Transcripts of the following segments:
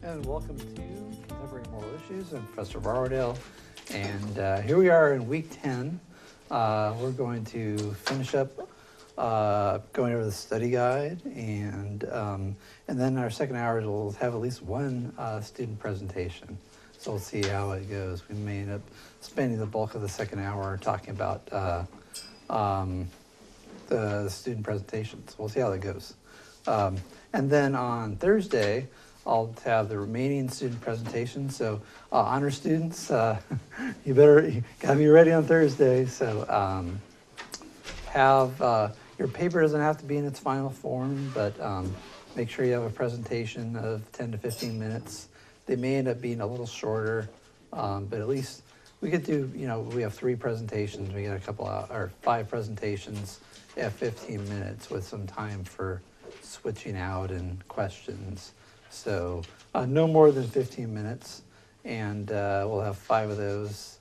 And welcome to Contemporary Moral Issues. I'm Professor Borrowdale, and here we are in week 10. We're going to finish up going over the study guide, and then our second hour we'll have at least one student presentation. So we'll see how it goes. We may end up spending the bulk of the second hour talking about the student presentations. We'll see how that goes. And then on Thursday, I'll have the remaining student presentations. So honor students, you gotta be ready on Thursday. So have your paper doesn't have to be in its final form, but make sure you have a presentation of 10 to 15 minutes. They may end up being a little shorter, but at least we could do, we have 3 presentations. We got or 5 presentations at 15 minutes with some time for switching out and questions. So no more than 15 minutes, and we'll have 5 of those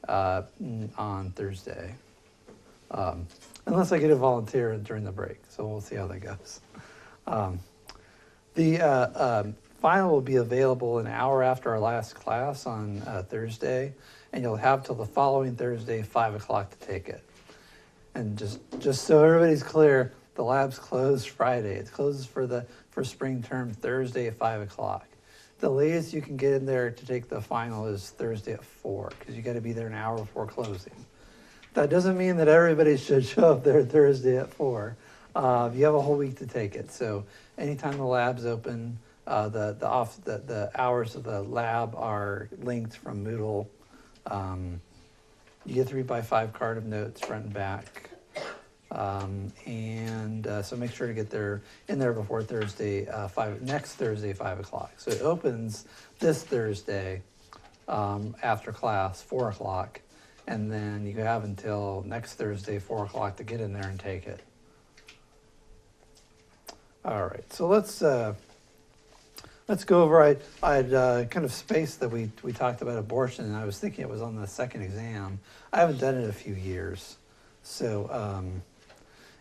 on Thursday. Unless I get a volunteer during the break, so we'll see how that goes. The final will be available an hour after our last class on Thursday, and you'll have till the following Thursday, 5 o'clock to take it. And just so everybody's clear, the lab's closed Friday. It closes for spring term Thursday at 5 o'clock. The latest you can get in there to take the final is Thursday at 4, because you got to be there an hour before closing. That doesn't mean that everybody should show up there Thursday at 4. You have a whole week to take it. So anytime the lab's open, the hours of the lab are linked from Moodle. You get 3x5 card of notes front and back. So make sure to get in there before Thursday, next Thursday, 5 o'clock. So it opens this Thursday after class, 4 o'clock, and then you have until next Thursday, 4 o'clock to get in there and take it. All right, so let's go over. I'd kind of spaced that we talked about abortion, and I was thinking it was on the second exam. I haven't done it in a few years, so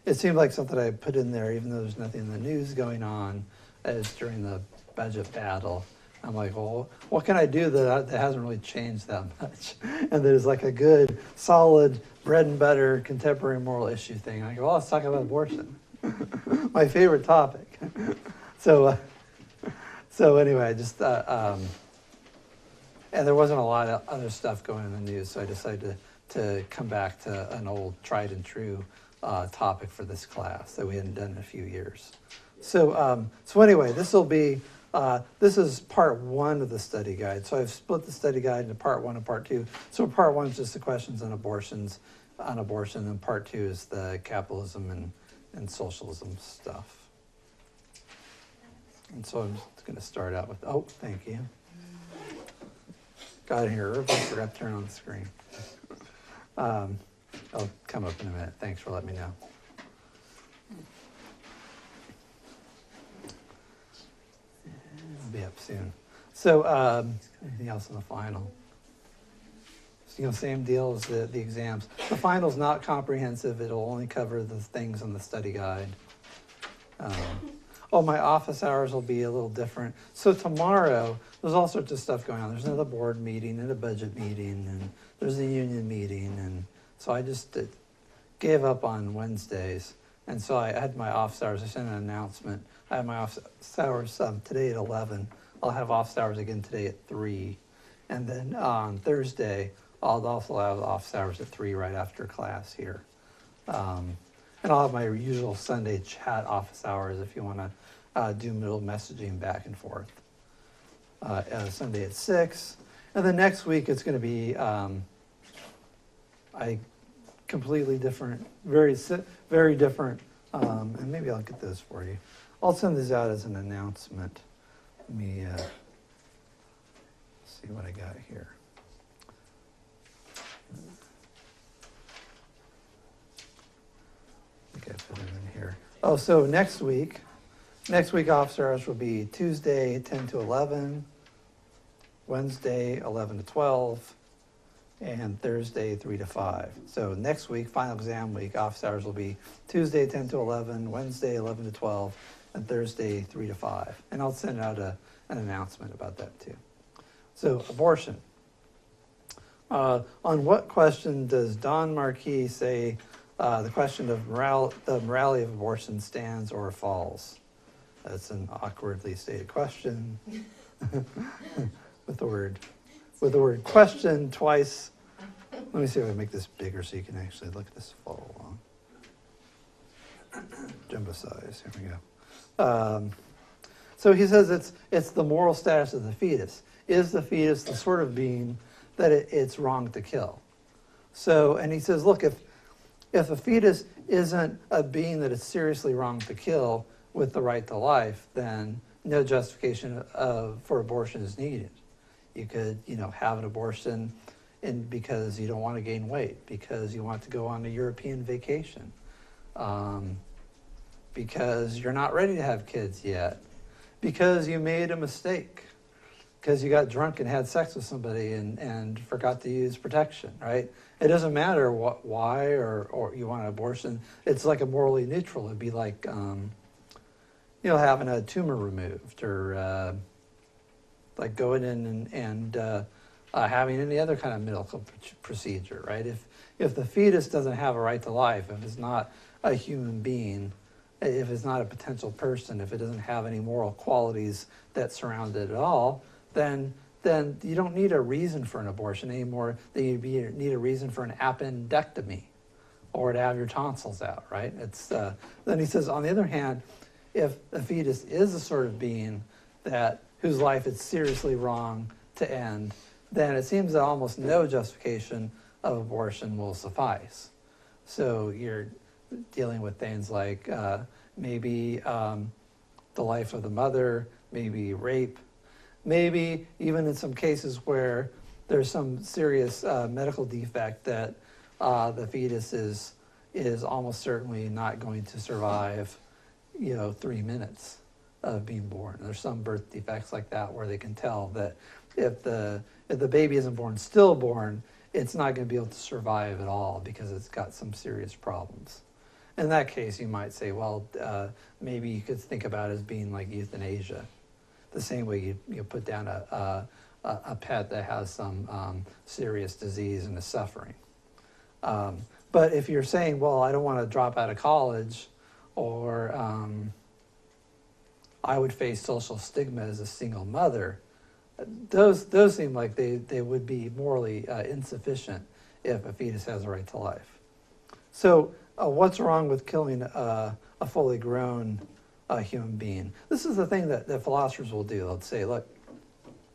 it seemed like something I put in there, even though there's nothing in the news going on, as during the budget battle. I'm like, well, what can I do that hasn't really changed that much? And there's like a good, solid, bread and butter, contemporary moral issue thing. I go, well, let's talk about abortion. My favorite topic. So anyway, and there wasn't a lot of other stuff going in the news, so I decided to come back to an old tried and true topic for this class that we hadn't done in a few years. So anyway, this is part 1 of the study guide. So I've split the study guide into part 1 and part 2. So part 1 is just the questions on abortion, and part 2 is the capitalism and socialism stuff. And so I'm just going to start out with, thank you. Got it here, I forgot to turn on the screen. I'll come up in a minute. Thanks for letting me know. I'll be up soon. So anything else in the final? So, same deal as the exams. The final's not comprehensive. It'll only cover the things on the study guide. My office hours will be a little different. So tomorrow, there's all sorts of stuff going on. There's another board meeting and a budget meeting, and there's a union meeting, and so I just gave up on Wednesdays. And so I had my office hours. I sent an announcement. I have my office hours today at 11. I'll have office hours again today at 3. And then on Thursday, I'll also have office hours at 3 right after class here. And I'll have my usual Sunday chat office hours if you want to do middle messaging back and forth. Sunday at 6. And then next week it's going to be completely different, very different, and maybe I'll get those for you. I'll send these out as an announcement. Let me see what I got here. I think I put it in here. So next week office hours will be Tuesday 10 to 11, Wednesday 11 to 12, and Thursday 3 to 5. So next week, final exam week, office hours will be Tuesday 10 to 11, Wednesday 11 to 12, and Thursday 3 to 5. And I'll send out an announcement about that too. So abortion. On what question does Don Marquis say the question of the morality of abortion stands or falls? That's an awkwardly stated question with the word question twice. Let me see if I can make this bigger so you can actually look at this follow along. Jumbo size. Here we go. So he says it's the moral status of the fetus. Is the fetus the sort of being that it's wrong to kill? So, and he says, look, if a fetus isn't a being that it's seriously wrong to kill with the right to life, then no justification for abortion is needed. You could, have an abortion because you don't want to gain weight, because you want to go on a European vacation, because you're not ready to have kids yet, because you made a mistake, because you got drunk and had sex with somebody and forgot to use protection, right? It doesn't matter why or you want an abortion. It's like a morally neutral. It'd be like, having a tumor removed, or like going in and having any other kind of medical procedure, right? If the fetus doesn't have a right to life, if it's not a human being, if it's not a potential person, if it doesn't have any moral qualities that surround it at all, then you don't need a reason for an abortion anymore than you need a reason for an appendectomy or to have your tonsils out, right? Then he says, on the other hand, if a fetus is the sort of being whose life is seriously wrong to end, then it seems that almost no justification of abortion will suffice. So you're dealing with things like maybe the life of the mother, maybe rape, maybe even in some cases where there's some serious medical defect that the fetus is almost certainly not going to survive, 3 minutes of being born. There's some birth defects like that where they can tell that if the baby isn't born stillborn, it's not going to be able to survive at all because it's got some serious problems. In that case, you might say, well, maybe you could think about it as being like euthanasia, the same way you put down a pet that has some serious disease and is suffering. But if you're saying, well, I don't want to drop out of college, or I would face social stigma as a single mother, those seem like they would be morally insufficient if a fetus has a right to life. So what's wrong with killing a fully grown human being? This is the thing that philosophers will do. They'll say, look,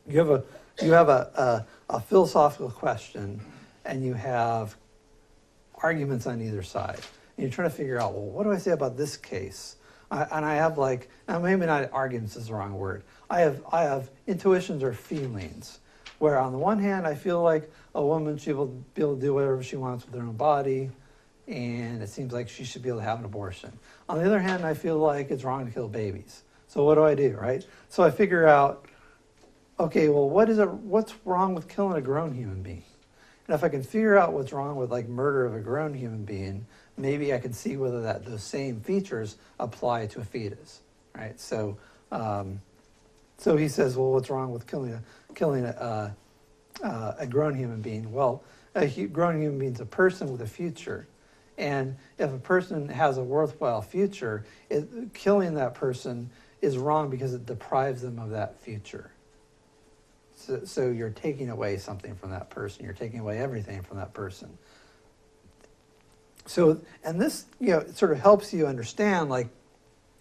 you have a philosophical question, and you have arguments on either side. And you're trying to figure out, well, what do I say about this case? And I have maybe not arguments is the wrong word. I have intuitions or feelings, where on the one hand I feel like a woman should be able to do whatever she wants with her own body, and it seems like she should be able to have an abortion. On the other hand, I feel like it's wrong to kill babies. So what do, right? So I figure out, okay, well, what's wrong with killing a grown human being? And if I can figure out what's wrong with murder of a grown human being, maybe I can see whether those same features apply to a fetus, right? So he says, well, what's wrong with killing a grown human being? Well, grown human being is a person with a future. And if a person has a worthwhile future, killing that person is wrong because it deprives them of that future. So you're taking away something from that person. You're taking away everything from that person. So, and this, it sort of helps you understand,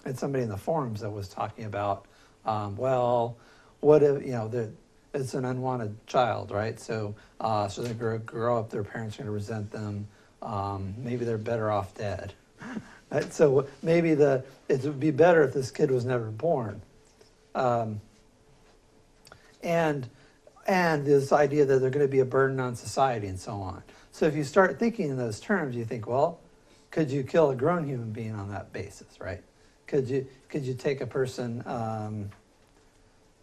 and somebody in the forums that was talking about, well, what if, it's an unwanted child, right? So they grow up, their parents are going to resent them. Maybe they're better off dead. Right? So maybe it would be better if this kid was never born. And this idea that they're going to be a burden on society and so on. So if you start thinking in those terms, you think, well, could you kill a grown human being on that basis, right? Could you take a person,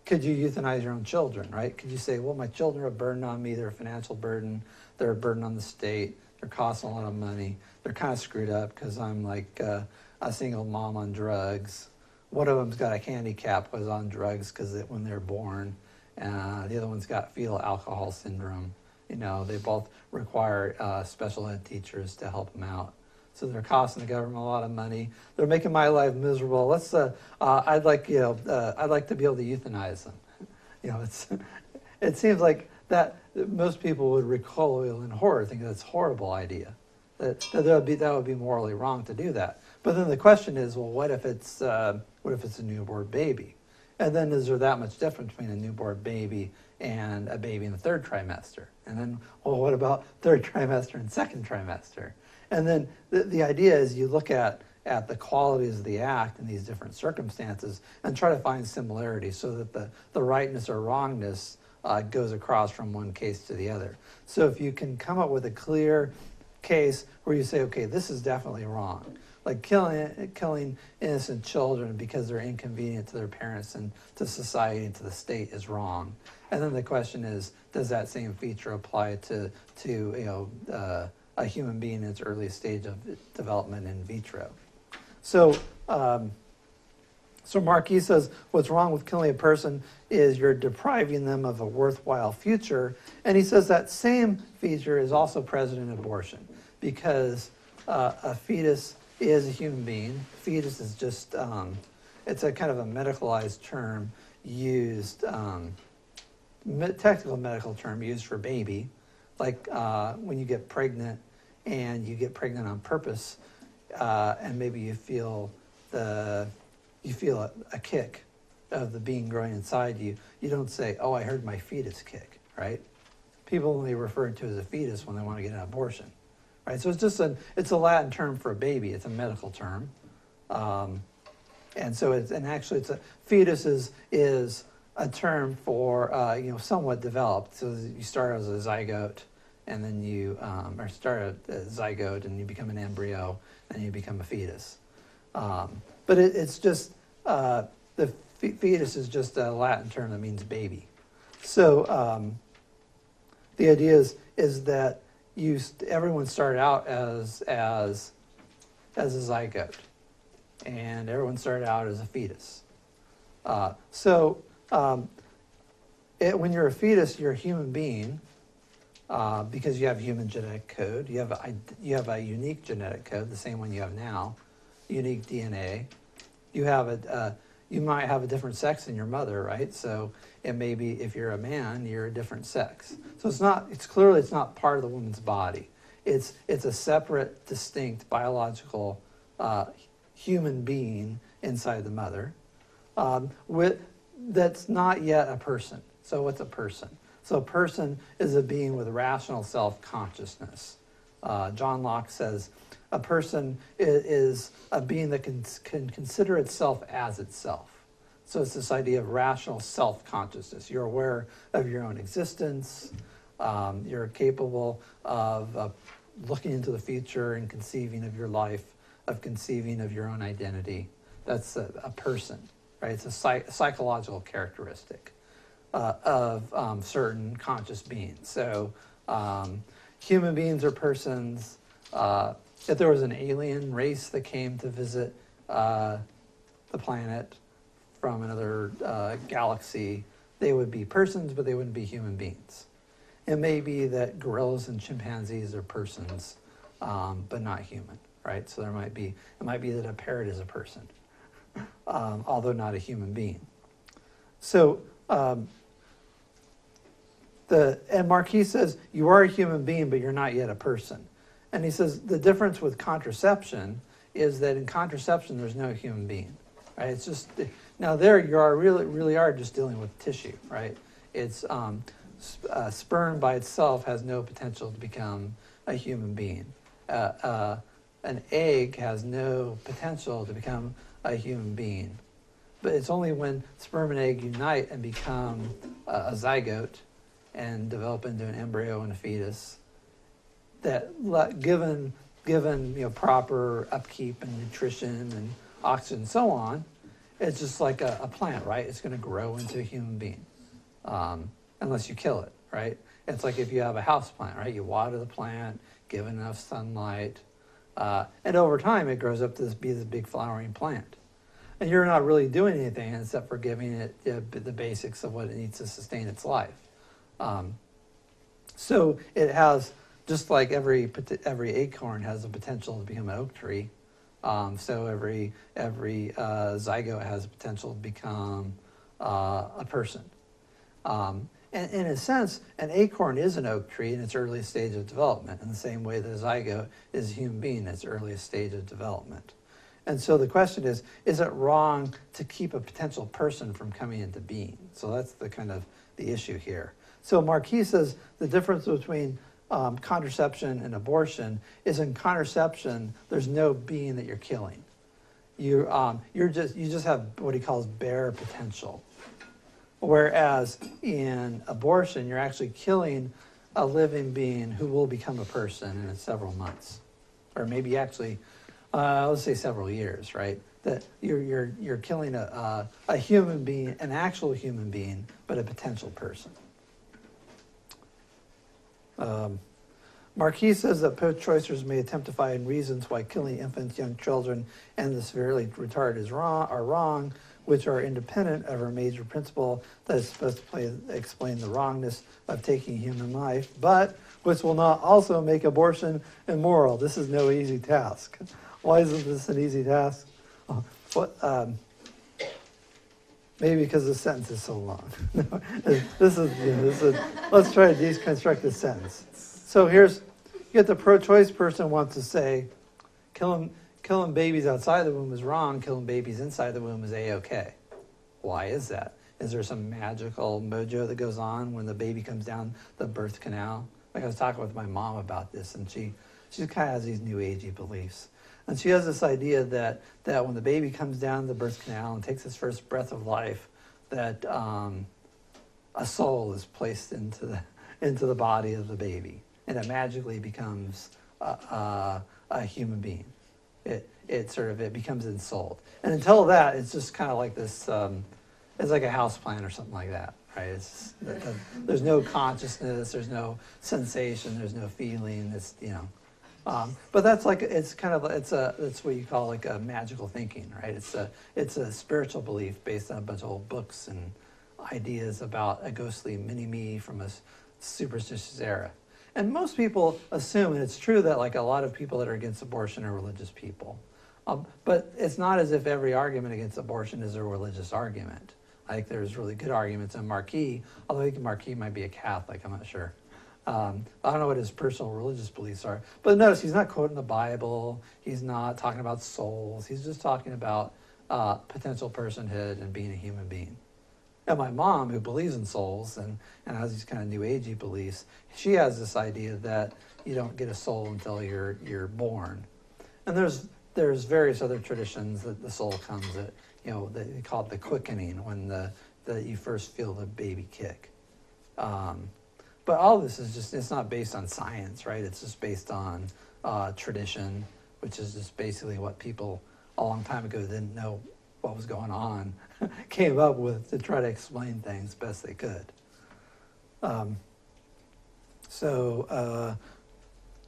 could you euthanize your own children, right? Could you say, well, my children are a burden on me, they're a financial burden, they're a burden on the state, they're costing a lot of money, they're kind of screwed up because I'm like a single mom on drugs, one of them's got a handicap, was on drugs because when they're born. The other one's got fetal alcohol syndrome. They both require special ed teachers to help them out. So they're costing the government a lot of money. They're making my life miserable. I'd like to be able to euthanize them. It seems like that most people would recoil in horror, think that's a horrible idea. That would be morally wrong to do that. But then the question is, well, what if it's a newborn baby? And then is there that much difference between a newborn baby and a baby in the third trimester? And then, well, what about third trimester and second trimester? And then the idea is you look at the qualities of the act in these different circumstances and try to find similarities so that the rightness or wrongness goes across from one case to the other. So if you can come up with a clear case where you say, okay, this is definitely wrong, like killing innocent children because they're inconvenient to their parents and to society and to the state is wrong. And then the question is, does that same feature apply to a human being in its early stage of development in vitro? So Marquis says, what's wrong with killing a person is you're depriving them of a worthwhile future. And he says that same feature is also present in abortion, because a fetus is a human being. Fetus is just, it's a kind of a medicalized term used, technical medical term used for baby. Like when you get pregnant and you get pregnant on purpose, and maybe you feel a kick of the being growing inside you, you don't say, oh, I heard my fetus kick, right? People only refer to it as a fetus when they want to get an abortion, right? So it's a Latin term for a baby. It's a medical term. And so fetus is a term for, somewhat developed. So you start as a zygote, and then or start a zygote and you become an embryo, and you become a fetus. But it's just, the fetus is just a Latin term that means baby. So the idea is that everyone started out as a zygote, and everyone started out as a fetus. When you're a fetus, you're a human being, because you have human genetic code. You have a unique genetic code, the same one you have now, unique DNA. You might have a different sex than your mother, right? So it may be, if you're a man, you're a different sex. So it's clearly not part of the woman's body. It's a separate, distinct biological human being inside the mother, that's not yet a person. So what's a person? So a person is a being with rational self-consciousness. John Locke says a person is a being that can consider itself as itself. So it's this idea of rational self-consciousness. You're aware of your own existence. You're capable of looking into the future and conceiving of your life, of conceiving of your own identity. That's a person, right? It's a psychological characteristic of certain conscious beings. So human beings are persons. If there was an alien race that came to visit the planet from another galaxy, they would be persons, but they wouldn't be human beings. It may be that gorillas and chimpanzees are persons, but not human, right? So it might be that a parrot is a person, although not a human being. So, and Marquis says, you are a human being, but you're not yet a person. And he says the difference with contraception is that in contraception, there's no human being, right? It's just, now there you are, really are just dealing with tissue, right? It's, sperm by itself has no potential to become a human being. An egg has no potential to become a human being. But it's only when sperm and egg unite and become a zygote and develop into an embryo and a fetus, that given proper upkeep and nutrition and oxygen and so on, it's just like a plant, right? It's going to grow into a human being, unless you kill it, right? It's like if you have a house plant, right? You water the plant, give it enough sunlight, and over time it grows up to be this big flowering plant. And you're not really doing anything except for giving it the basics of what it needs to sustain its life. So it has, just like every acorn has the potential to become an oak tree. So every zygote has the potential to become a person. And in a sense, an acorn is an oak tree in its earliest stage of development, in the same way that a zygote is a human being in its earliest stage of development. And so the question is it wrong to keep a potential person from coming into being? So that's the kind of the issue here. So Marquis says the difference between contraception and abortion is in contraception, there's no being that you're killing. You just have what he calls bare potential. Whereas in abortion, you're actually killing a living being who will become a person in several months, or maybe actually, let's say several years, right? That you're killing a human being, an actual human being, but a potential person. Marquis says that pro-choicers may attempt to find reasons why killing infants, young children, and the severely retarded are wrong, which are independent of our major principle that is supposed to explain the wrongness of taking human life, but which will not also make abortion immoral. This is no easy task. Why isn't this an easy task? Maybe because the sentence is so long. This is let's try to deconstruct this sentence. So you get the pro-choice person wants to say, killing babies outside the womb is wrong, killing babies inside the womb is A-okay. Why is that? Is there some magical mojo that goes on when the baby comes down the birth canal? Like I was talking with my mom about this, and she kind of has these new agey beliefs. And she has this idea that when the baby comes down the birth canal and takes its first breath of life, that a soul is placed into the body of the baby, and it magically becomes a human being. It becomes ensouled. And until that, it's just kind of like this, it's like a house plant or something like that, right? There's no consciousness, there's no sensation, there's no feeling, but that's what you call like a magical thinking, right? It's a spiritual belief based on a bunch of old books and ideas about a ghostly mini-me from a superstitious era. And most people assume, and it's true, that like a lot of people that are against abortion are religious people. But it's not as if every argument against abortion is a religious argument. I think there's really good arguments in Marquis, although I think Marquis might be a Catholic, I'm not sure. I don't know what his personal religious beliefs are. But notice he's not quoting the Bible, he's not talking about souls, he's just talking about potential personhood and being a human being. And my mom, who believes in souls and has these kind of new agey beliefs, she has this idea that you don't get a soul until you're born. And there's various other traditions that the soul comes at, they call it the quickening, when you first feel the baby kick. But all this is it's not based on science, right? It's just based on tradition, which is just basically what people a long time ago didn't know what was going on, came up with to try to explain things best they could.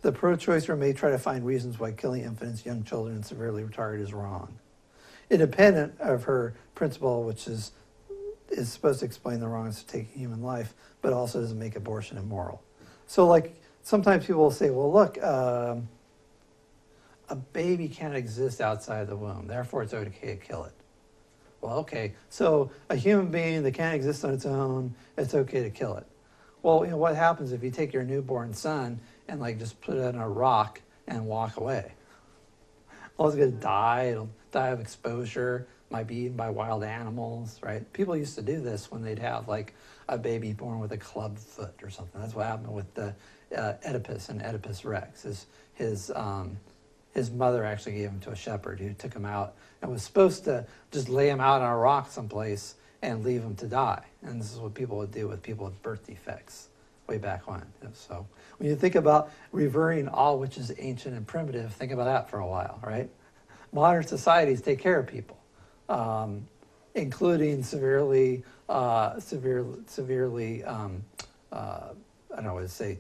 The pro-choicer may try to find reasons why killing infants, young children, and severely retarded is wrong, independent of her principle, which is supposed to explain the wrongs of taking human life, but also doesn't make abortion immoral. So like sometimes people will say, well, look, a baby can't exist outside the womb, therefore it's okay to kill it. Well, okay, so a human being that can't exist on its own, it's okay to kill it. Well, what happens if you take your newborn son and like just put it in a rock and walk away? Well, it's going to die. It'll die of exposure. Might be eaten by wild animals, right? People used to do this when they'd have like a baby born with a club foot or something. That's what happened with the Oedipus and Oedipus Rex. His mother actually gave him to a shepherd who took him out and was supposed to just lay him out on a rock someplace and leave him to die. And this is what people would do with people with birth defects way back when. So when you think about revering all which is ancient and primitive, think about that for a while, right? Modern societies take care of people, including severely, I don't know what to say,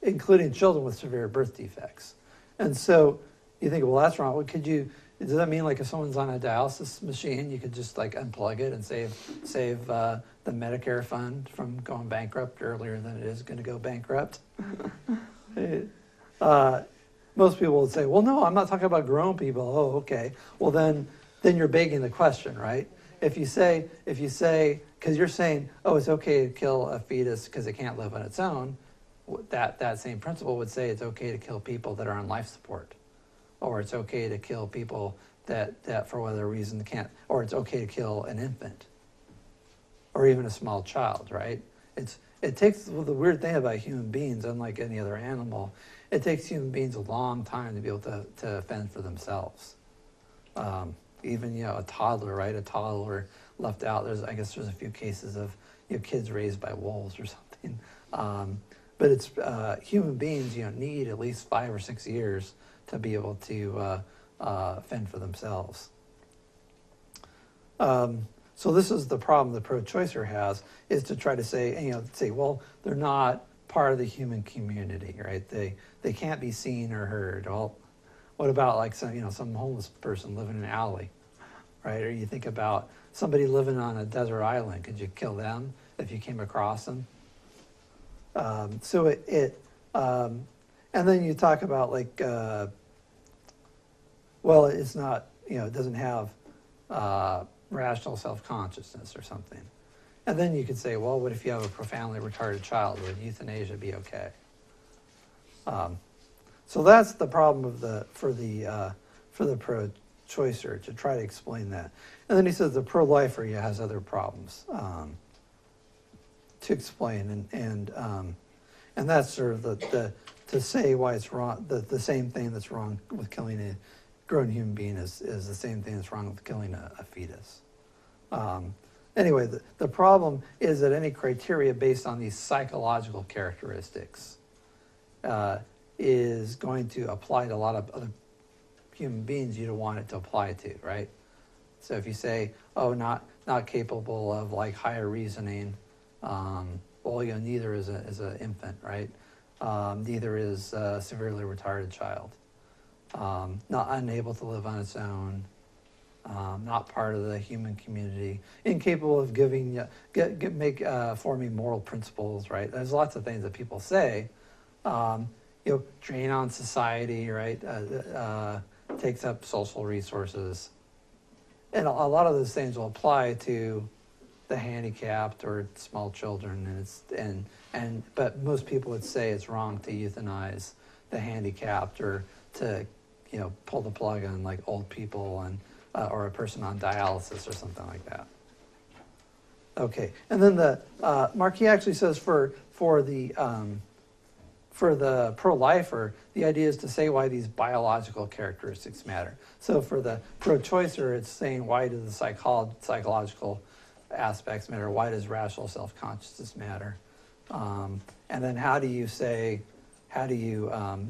including children with severe birth defects. And so you think, well, that's wrong. Well, could you Does that mean like if someone's on a dialysis machine, you could just like unplug it and save the Medicare fund from going bankrupt earlier than it is going to go bankrupt? Most people would say, well, no, I'm not talking about grown people. Oh, okay. Well, then you're begging the question, right? If you say, because you're saying, oh, it's okay to kill a fetus because it can't live on its own, that same principle would say it's okay to kill people that are on life support, or it's okay to kill people that for whatever reason can't, or it's okay to kill an infant, or even a small child, right? It takes, well, the weird thing about human beings, unlike any other animal, it takes human beings a long time to be able to fend for themselves. Even, a toddler, right? A toddler left out. I guess there's a few cases of kids raised by wolves or something. But it's human beings, need at least 5 or 6 years to be able to fend for themselves. So this is the problem the pro-choicer has, is to try to say, well, they're not part of the human community, right? They can't be seen or heard. Well, what about like some homeless person living in an alley, right? Or you think about somebody living on a desert island. Could you kill them if you came across them? And then you talk about like, well, it's not, it doesn't have rational self-consciousness or something. And then you could say, well, what if you have a profoundly retarded child? Would euthanasia be okay? So that's the problem for the pro-choicer, to try to explain that. And then he says the pro-lifer has other problems to explain, and that's sort of to say why it's wrong. The same thing that's wrong with killing a grown human being is the same thing that's wrong with killing a fetus. Anyway, the problem is that any criteria based on these psychological characteristics is going to apply to a lot of other human beings you don't want it to apply to, right? So if you say, oh, not capable of like higher reasoning, well, neither is an infant, right? Neither is a severely retarded child. Not unable to live on its own. Not part of the human community, incapable of forming moral principles, right? There's lots of things that people say, drain on society, right? Takes up social resources, and a lot of those things will apply to the handicapped or small children, but most people would say it's wrong to euthanize the handicapped or to pull the plug on like old people and or a person on dialysis or something like that. Okay, and then the Marquis actually says for the pro-lifer, the idea is to say why these biological characteristics matter. So for the pro-choicer, it's saying why do the psychological aspects matter? Why does rational self-consciousness matter? And then how do you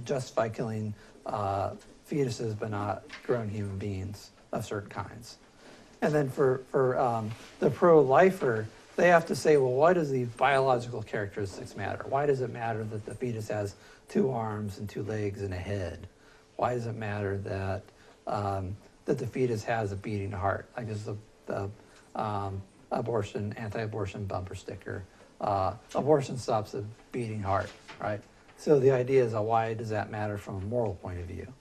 justify killing fetuses but not grown human beings of certain kinds? And then for the pro-lifer, they have to say, well, why does the biological characteristics matter? Why does it matter that the fetus has 2 arms and 2 legs and a head? Why does it matter that that the fetus has a beating heart? Like is the anti-abortion bumper sticker. Abortion stops a beating heart, right? So the idea is, why does that matter from a moral point of view?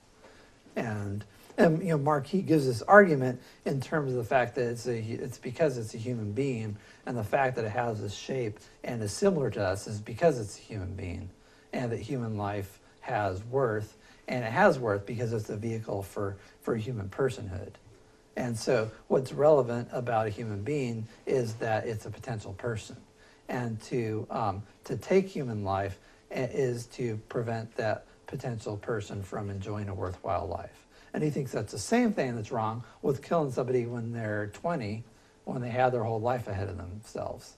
And Marquis gives this argument in terms of the fact that it's because it's a human being, and the fact that it has this shape and is similar to us is because it's a human being, and that human life has worth, and it has worth because it's a vehicle for human personhood. And so what's relevant about a human being is that it's a potential person, and to take human life is to prevent that potential person from enjoying a worthwhile life. And he thinks that's the same thing that's wrong with killing somebody when they're 20, when they have their whole life ahead of themselves.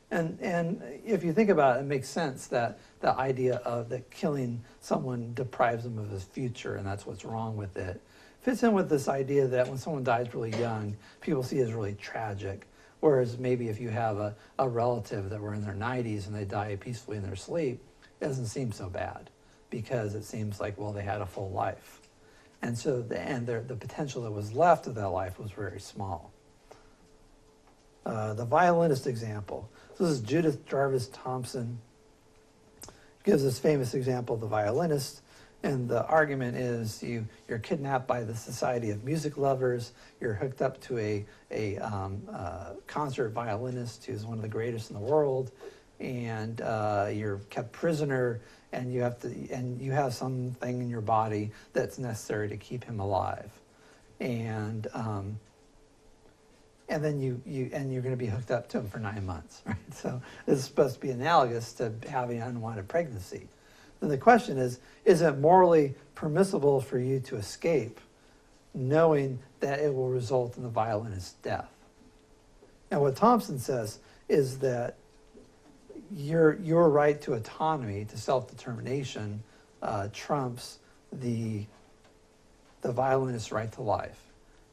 And if you think about it, it makes sense that the idea of that killing someone deprives them of his future, and that's what's wrong with it, fits in with this idea that when someone dies really young, people see it as really tragic. Whereas maybe if you have a relative that were in their 90s and they die peacefully in their sleep, it doesn't seem so bad, because it seems like, well, they had a full life. And so the potential that was left of that life was very small. The violinist example. So this is Judith Jarvis Thompson. Gives this famous example of the violinist. And the argument is you're kidnapped by the Society of Music Lovers. You're hooked up to a concert violinist who's one of the greatest in the world, and you're kept prisoner. And you have something in your body that's necessary to keep him alive, and then you're going to be hooked up to him for 9 months, right? So this is supposed to be analogous to having an unwanted pregnancy. Then the question is it morally permissible for you to escape, knowing that it will result in the violinist's death? And what Thompson says is that your right to autonomy, to self-determination, trumps the violinist's right to life.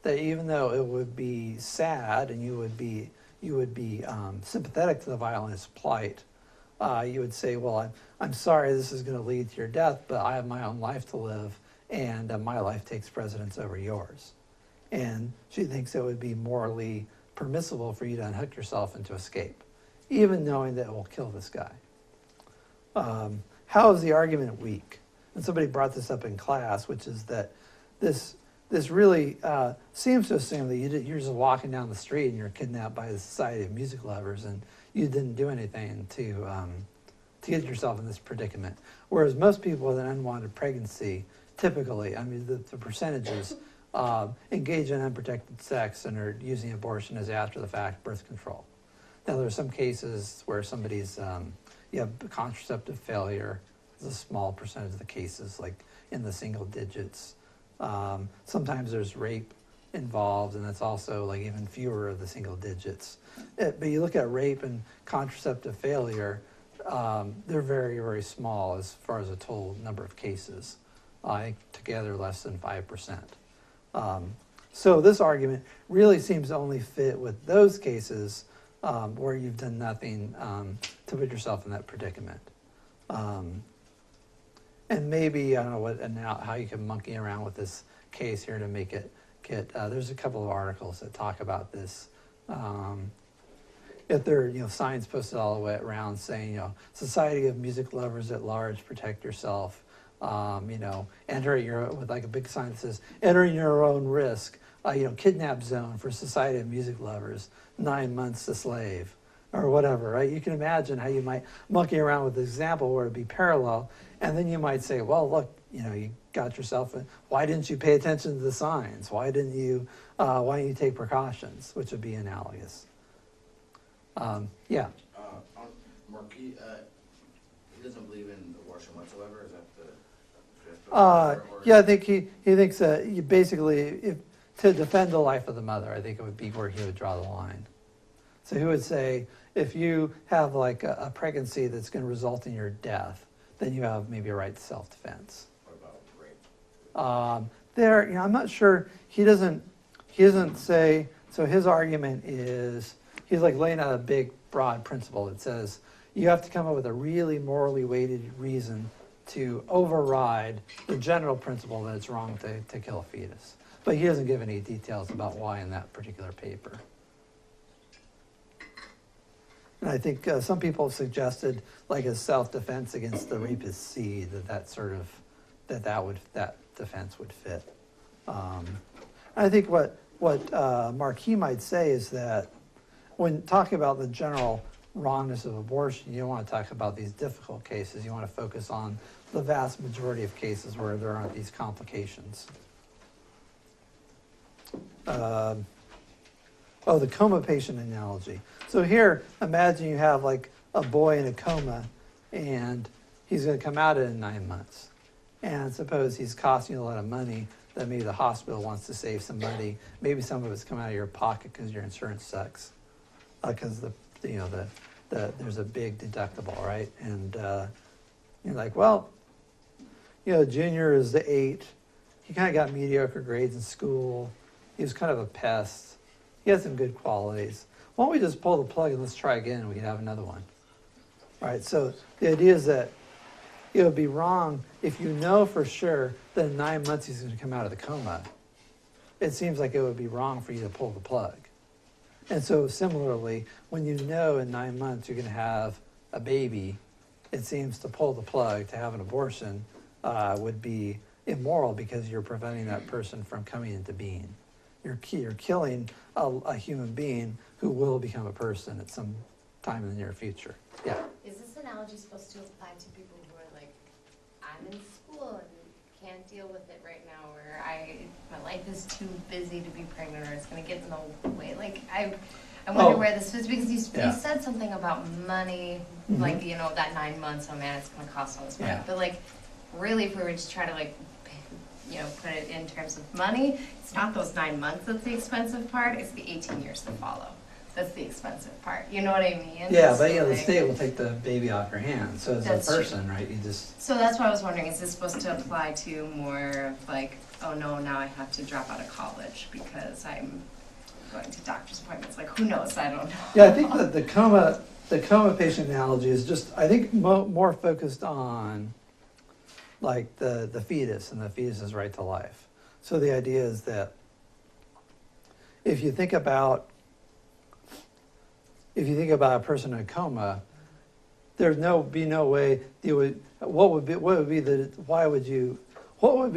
That even though it would be sad and you would be sympathetic to the violinist's plight, you would say, well, I'm sorry this is going to lead to your death, but I have my own life to live, and my life takes precedence over yours. And she thinks it would be morally permissible for you to unhook yourself and to escape, even knowing that it will kill this guy. How is the argument weak? And somebody brought this up in class, which is that this really seems to assume that you're just walking down the street and you're kidnapped by the Society of Music Lovers and you didn't do anything to get yourself in this predicament. Whereas most people with an unwanted pregnancy, typically, I mean, the percentages engage in unprotected sex and are using abortion as after-the-fact birth control. Now, there are some cases where somebody's, you have contraceptive failure. It's a small percentage of the cases, like in the single digits. Sometimes there's rape involved, and that's also like even fewer of the single digits. But you look at rape and contraceptive failure, they're very, very small as far as the total number of cases. I think together less than 5%. So this argument really seems to only fit with those cases where you've done nothing to put yourself in that predicament. And maybe, I don't know how you can monkey around with this case here to make it get, there's a couple of articles that talk about this. If there are, signs posted all the way around saying, Society of Music Lovers at large, protect yourself. Enter with like a big sign that says, enter your own risk. Kidnap zone for Society of Music Lovers, 9 months to slave, or whatever, right? You can imagine how you might monkey around with the example where it'd be parallel, and then you might say, well, look, you got yourself in, why didn't you pay attention to the signs? Why didn't you take precautions, which would be analogous? Yeah. Marquis, he doesn't believe in abortion whatsoever. Is that the? Yeah, I think he thinks that you basically, to defend the life of the mother, I think it would be where he would draw the line. So he would say, if you have like a pregnancy that's going to result in your death, then you have maybe a right to self-defense. What about rape? I'm not sure. He doesn't say. So his argument is he's like laying out a big, broad principle that says you have to come up with a really morally weighted reason to override the general principle that it's wrong to kill a fetus. But he doesn't give any details about why in that particular paper. And I think some people have suggested, like as self-defense against the rapist's seed, that defense would fit. I think what Marquis might say is that when talking about the general wrongness of abortion, you don't want to talk about these difficult cases. You want to focus on the vast majority of cases where there aren't these complications. The coma patient analogy. So here, imagine you have like a boy in a coma and he's going to come out in 9 months. And suppose he's costing you a lot of money, that maybe the hospital wants to save some money. Maybe some of it's coming out of your pocket because your insurance sucks. Because there's a big deductible, right? And you're like, well, Junior is the 8. He kind of got mediocre grades in school. He was kind of a pest. He had some good qualities. Why don't we just pull the plug and let's try again and we can have another one? All right, so the idea is that it would be wrong if you know for sure that in 9 months he's going to come out of the coma. It seems like it would be wrong for you to pull the plug. And so similarly, when you know in 9 months you're going to have a baby, it seems to pull the plug, to have an abortion, would be immoral because you're preventing that person from coming into being. You're killing a human being who will become a person at some time in the near future. Yeah. Is this analogy supposed to apply to people who are like, I'm in school and can't deal with it right now, or my life is too busy to be pregnant, or it's gonna get in the way? Like I wonder where this is, because you said something about money, like, you know, that 9 months, oh man, it's gonna cost all this money. Yeah. But like, really, if we were just trying to like, you know, put it in terms of money, it's not those 9 months that's the expensive part, it's the 18 years to follow. That's the expensive part. You know what I mean? Yeah, so but the like, state will take the baby off your hands. So as That's a true. person, right, you just... So that's why I was wondering, is this supposed to apply to more of like, oh no, now I have to drop out of college because I'm going to doctor's appointments? Like, who knows? I don't know. Yeah, I think that the coma patient analogy is just, I think, more focused on like the fetus and the fetus's right to life. So the idea is that if you think about a person in a coma, there's be no way you would. What would be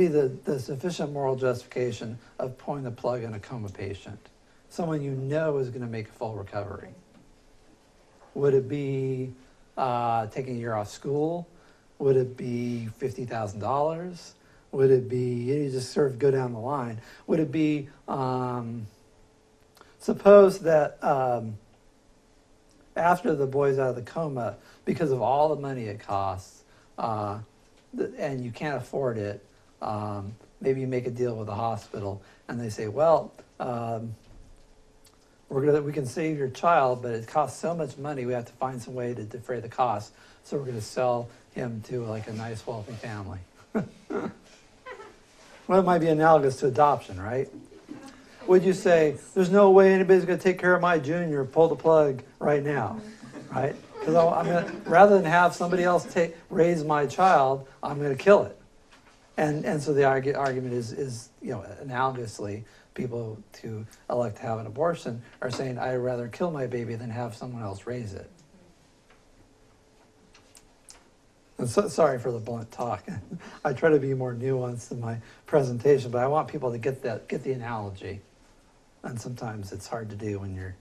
the sufficient moral justification of pulling the plug on a coma patient, someone you know is going to make a full recovery? Would it be taking a year off school? Would it be $50,000? Would it be, you just sort of go down the line? Would it be, suppose that after the boy's out of the coma, because of all the money it costs, and you can't afford it, maybe you make a deal with the hospital and they say, well, we can save your child, but it costs so much money, we have to find some way to defray the cost, so we're going to sell him to like a nice wealthy family. Well, it might be analogous to adoption, right? Would you say, there's no way anybody's going to take care of my junior, pull the plug right now, right? Because rather than have somebody else raise my child, I'm going to kill it. And so the argument is, you know, analogously, people who elect to have an abortion are saying, I'd rather kill my baby than have someone else raise it. And so, sorry for the blunt talk. I try to be more nuanced in my presentation, but I want people to get the analogy. And sometimes it's hard to do when you're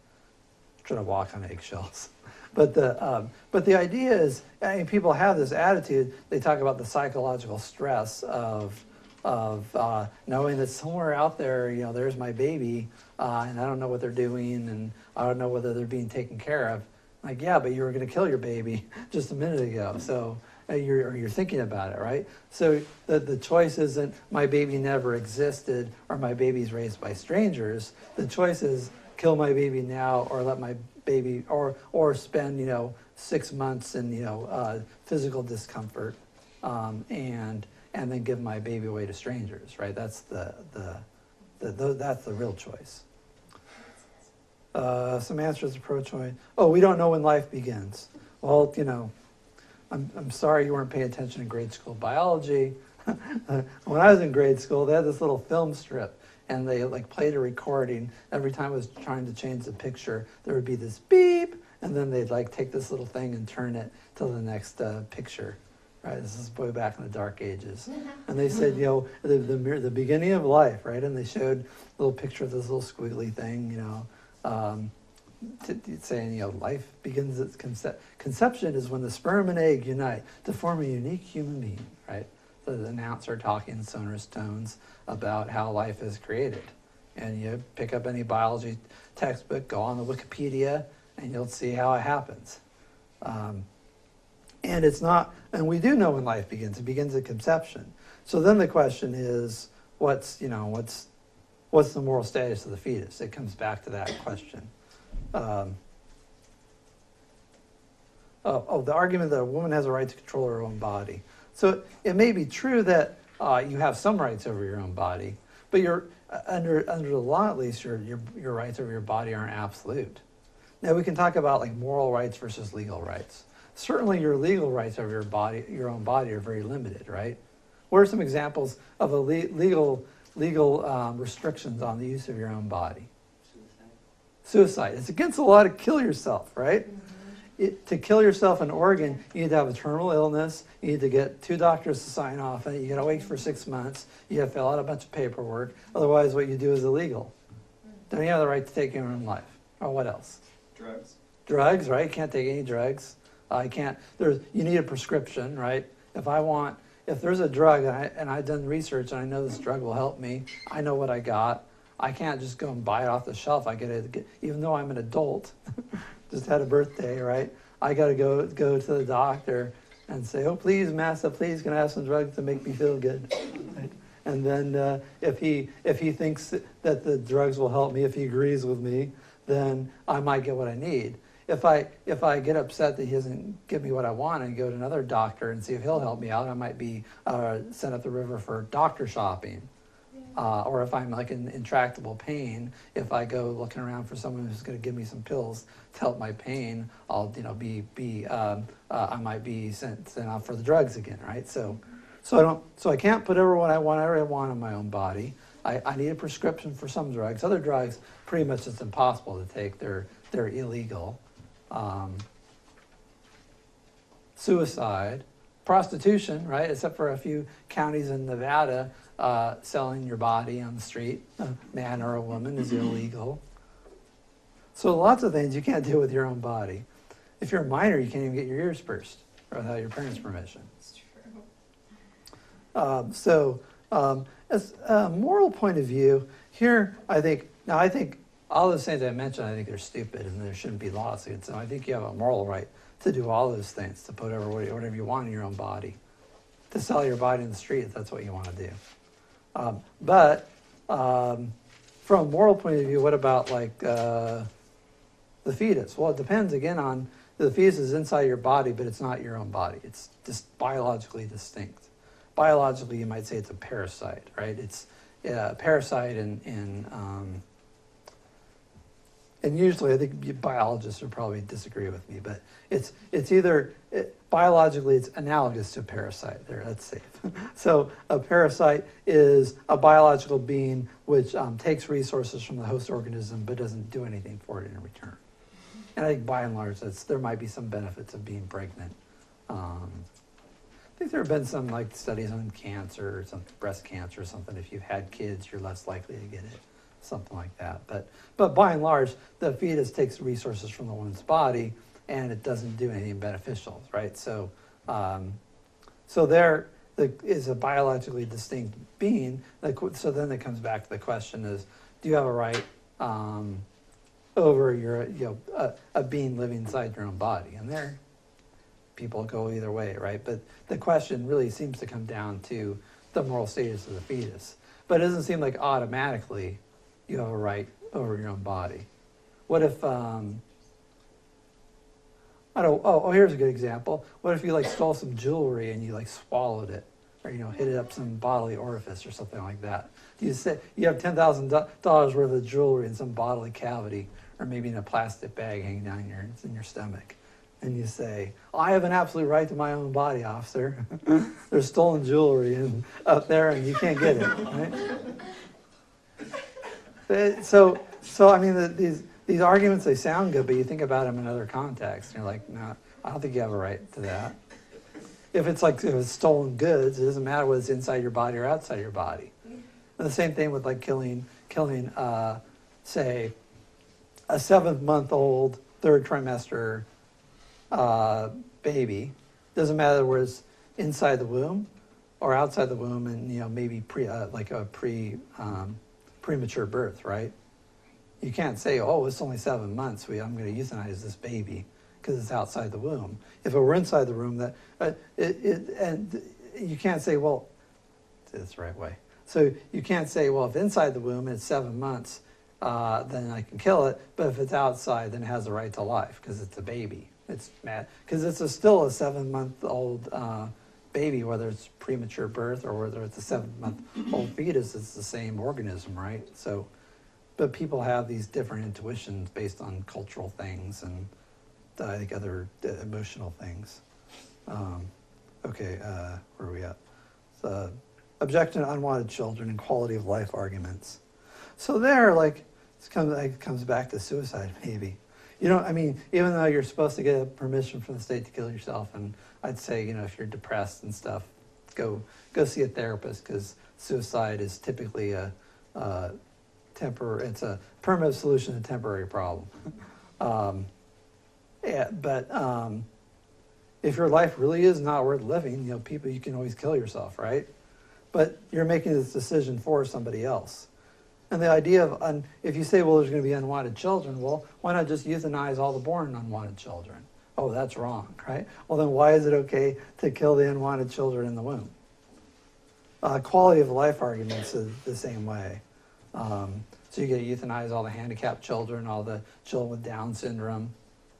trying to walk on eggshells. But the idea is, I mean, people have this attitude. They talk about the psychological stress of knowing that somewhere out there, you know, there's my baby, and I don't know what they're doing, and I don't know whether they're being taken care of. Like, yeah, but you were going to kill your baby just a minute ago, so you're thinking about it, right? So the choice isn't my baby never existed or my baby's raised by strangers. The choice is kill my baby now or let my baby or spend 6 months in physical discomfort and then give my baby away to strangers, right? That's that's the real choice. Some answers are pro-choice. Oh, we don't know when life begins. Well, I'm sorry you weren't paying attention in grade school biology. When I was in grade school, they had this little film strip, and they played a recording. Every time I was trying to change the picture, there would be this beep, and then they'd take this little thing and turn it to the next picture. Right, this is way back in the dark ages, and they said, the beginning of life, right? And they showed a little picture of this little squiggly thing, saying, life begins at conception is when the sperm and egg unite to form a unique human being, right? The announcer talking in sonorous tones about how life is created. And you pick up any biology textbook, go on the Wikipedia, and you'll see how it happens. And it's not, and we do know when life begins. It begins at conception. So then the question is, what's the moral status of the fetus? It comes back to that question. The argument that a woman has a right to control her own body. So it may be true that you have some rights over your own body, but you're under the law, at least, your rights over your body aren't absolute. Now we can talk about moral rights versus legal rights. certainly your legal rights over your own body are very limited, right? What are some examples of legal restrictions on the use of your own body? Suicide. It's against the law to kill yourself, right? To kill yourself in Oregon, you need to have a terminal illness. You need to get 2 doctors to sign off on it. You got to wait for 6 months. You have to fill out a bunch of paperwork. Otherwise, what you do is illegal. Don't you have the right to take your own life? Or what else? Drugs. Drugs, right? You can't take any drugs. You can't. You need a prescription, right? If there's a drug and I've done research and I know this drug will help me, I know what I got. I can't just go and buy it off the shelf. I even though I'm an adult, just had a birthday, right? I got to go to the doctor and say, oh, please, Massa, please, can I have some drugs to make me feel good? Right? And then if he thinks that the drugs will help me, if he agrees with me, then I might get what I need. If I get upset that he doesn't give me what I want and go to another doctor and see if he'll help me out, I might be sent up the river for doctor shopping. Or if I'm like in intractable pain, if I go looking around for someone who's going to give me some pills to help my pain, I'll I might be sent out for the drugs again, right? So I can't put whatever I want in my own body. I need a prescription for some drugs. Other drugs, pretty much it's impossible to take. They're illegal. Suicide, prostitution, right? Except for a few counties in Nevada, selling your body on the street, a man or a woman, is illegal. So lots of things you can't do with your own body. If you're a minor, you can't even get your ears pierced without your parents' permission. It's true. As a moral point of view, here I think all those things I mentioned, I think they're stupid and there shouldn't be laws against them. I think you have a moral right to do all those things, to put whatever you want in your own body, to sell your body in the street if that's what you want to do. But from a moral point of view, what about like the fetus? Well, it depends again on the fetus is inside your body, but it's not your own body. It's just biologically distinct. Biologically, you might say it's a parasite, right? It's a parasite and usually I think biologists would probably disagree with me, but it's either biologically it's analogous to a parasite. There, that's safe. So a parasite is a biological being which takes resources from the host organism but doesn't do anything for it in return. And I think by and large there might be some benefits of being pregnant. I think there have been some like studies on cancer or some breast cancer or something. If you've had kids, you're less likely to get it. Something like that. But by and large, the fetus takes resources from the woman's body and it doesn't do anything beneficial, right? So there is a biologically distinct being. So then it comes back to the question is, do you have a right over a being living inside your own body? And there, people go either way, right? But the question really seems to come down to the moral status of the fetus. But it doesn't seem like automatically you have a right over your own body. What if, here's a good example. What if you like stole some jewelry and you like swallowed it, or hit it up some bodily orifice or something like that? You say you have $10,000 worth of jewelry in some bodily cavity, or maybe in a plastic bag hanging down in your stomach, and you say, I have an absolute right to my own body, officer. There's stolen jewelry up there and you can't get it, right? So I mean, these arguments, they sound good, but you think about them in other contexts, and you're like, no, I don't think you have a right to that. If it's stolen goods, it doesn't matter whether it's inside your body or outside your body. And the same thing with like killing, say, a 7-month-old, 3rd trimester baby. Doesn't matter whether it's inside the womb or outside the womb, and maybe premature birth, right? You can't say, oh, it's only 7 months. I'm going to euthanize this baby because it's outside the womb. If it were inside the womb, and you can't say, well, that's the right way. So you can't say, well, if inside the womb it's 7 months, then I can kill it. But if it's outside, then it has a right to life because it's a baby. It's mad because it's still a 7-month-old baby, whether it's premature birth or whether it's a 7-month-old fetus. It's the same organism, right? So, but people have these different intuitions based on cultural things, and I think other emotional things. Okay, where are we at? So, objection to unwanted children and quality of life arguments. So there, like, it comes back to suicide, maybe. You know, I mean, even though you're supposed to get permission from the state to kill yourself, and I'd say, you know, if you're depressed and stuff, go see a therapist, because suicide is typically it's a permanent solution to a temporary problem. But if your life really is not worth living, you know, you can always kill yourself, right? But you're making this decision for somebody else. And the idea of, if you say, well, there's going to be unwanted children, well, why not just euthanize all the born unwanted children? Oh, that's wrong, right? Well, then why is it okay to kill the unwanted children in the womb? Quality of life arguments is the same way. So you get to euthanize all the handicapped children, all the children with Down syndrome.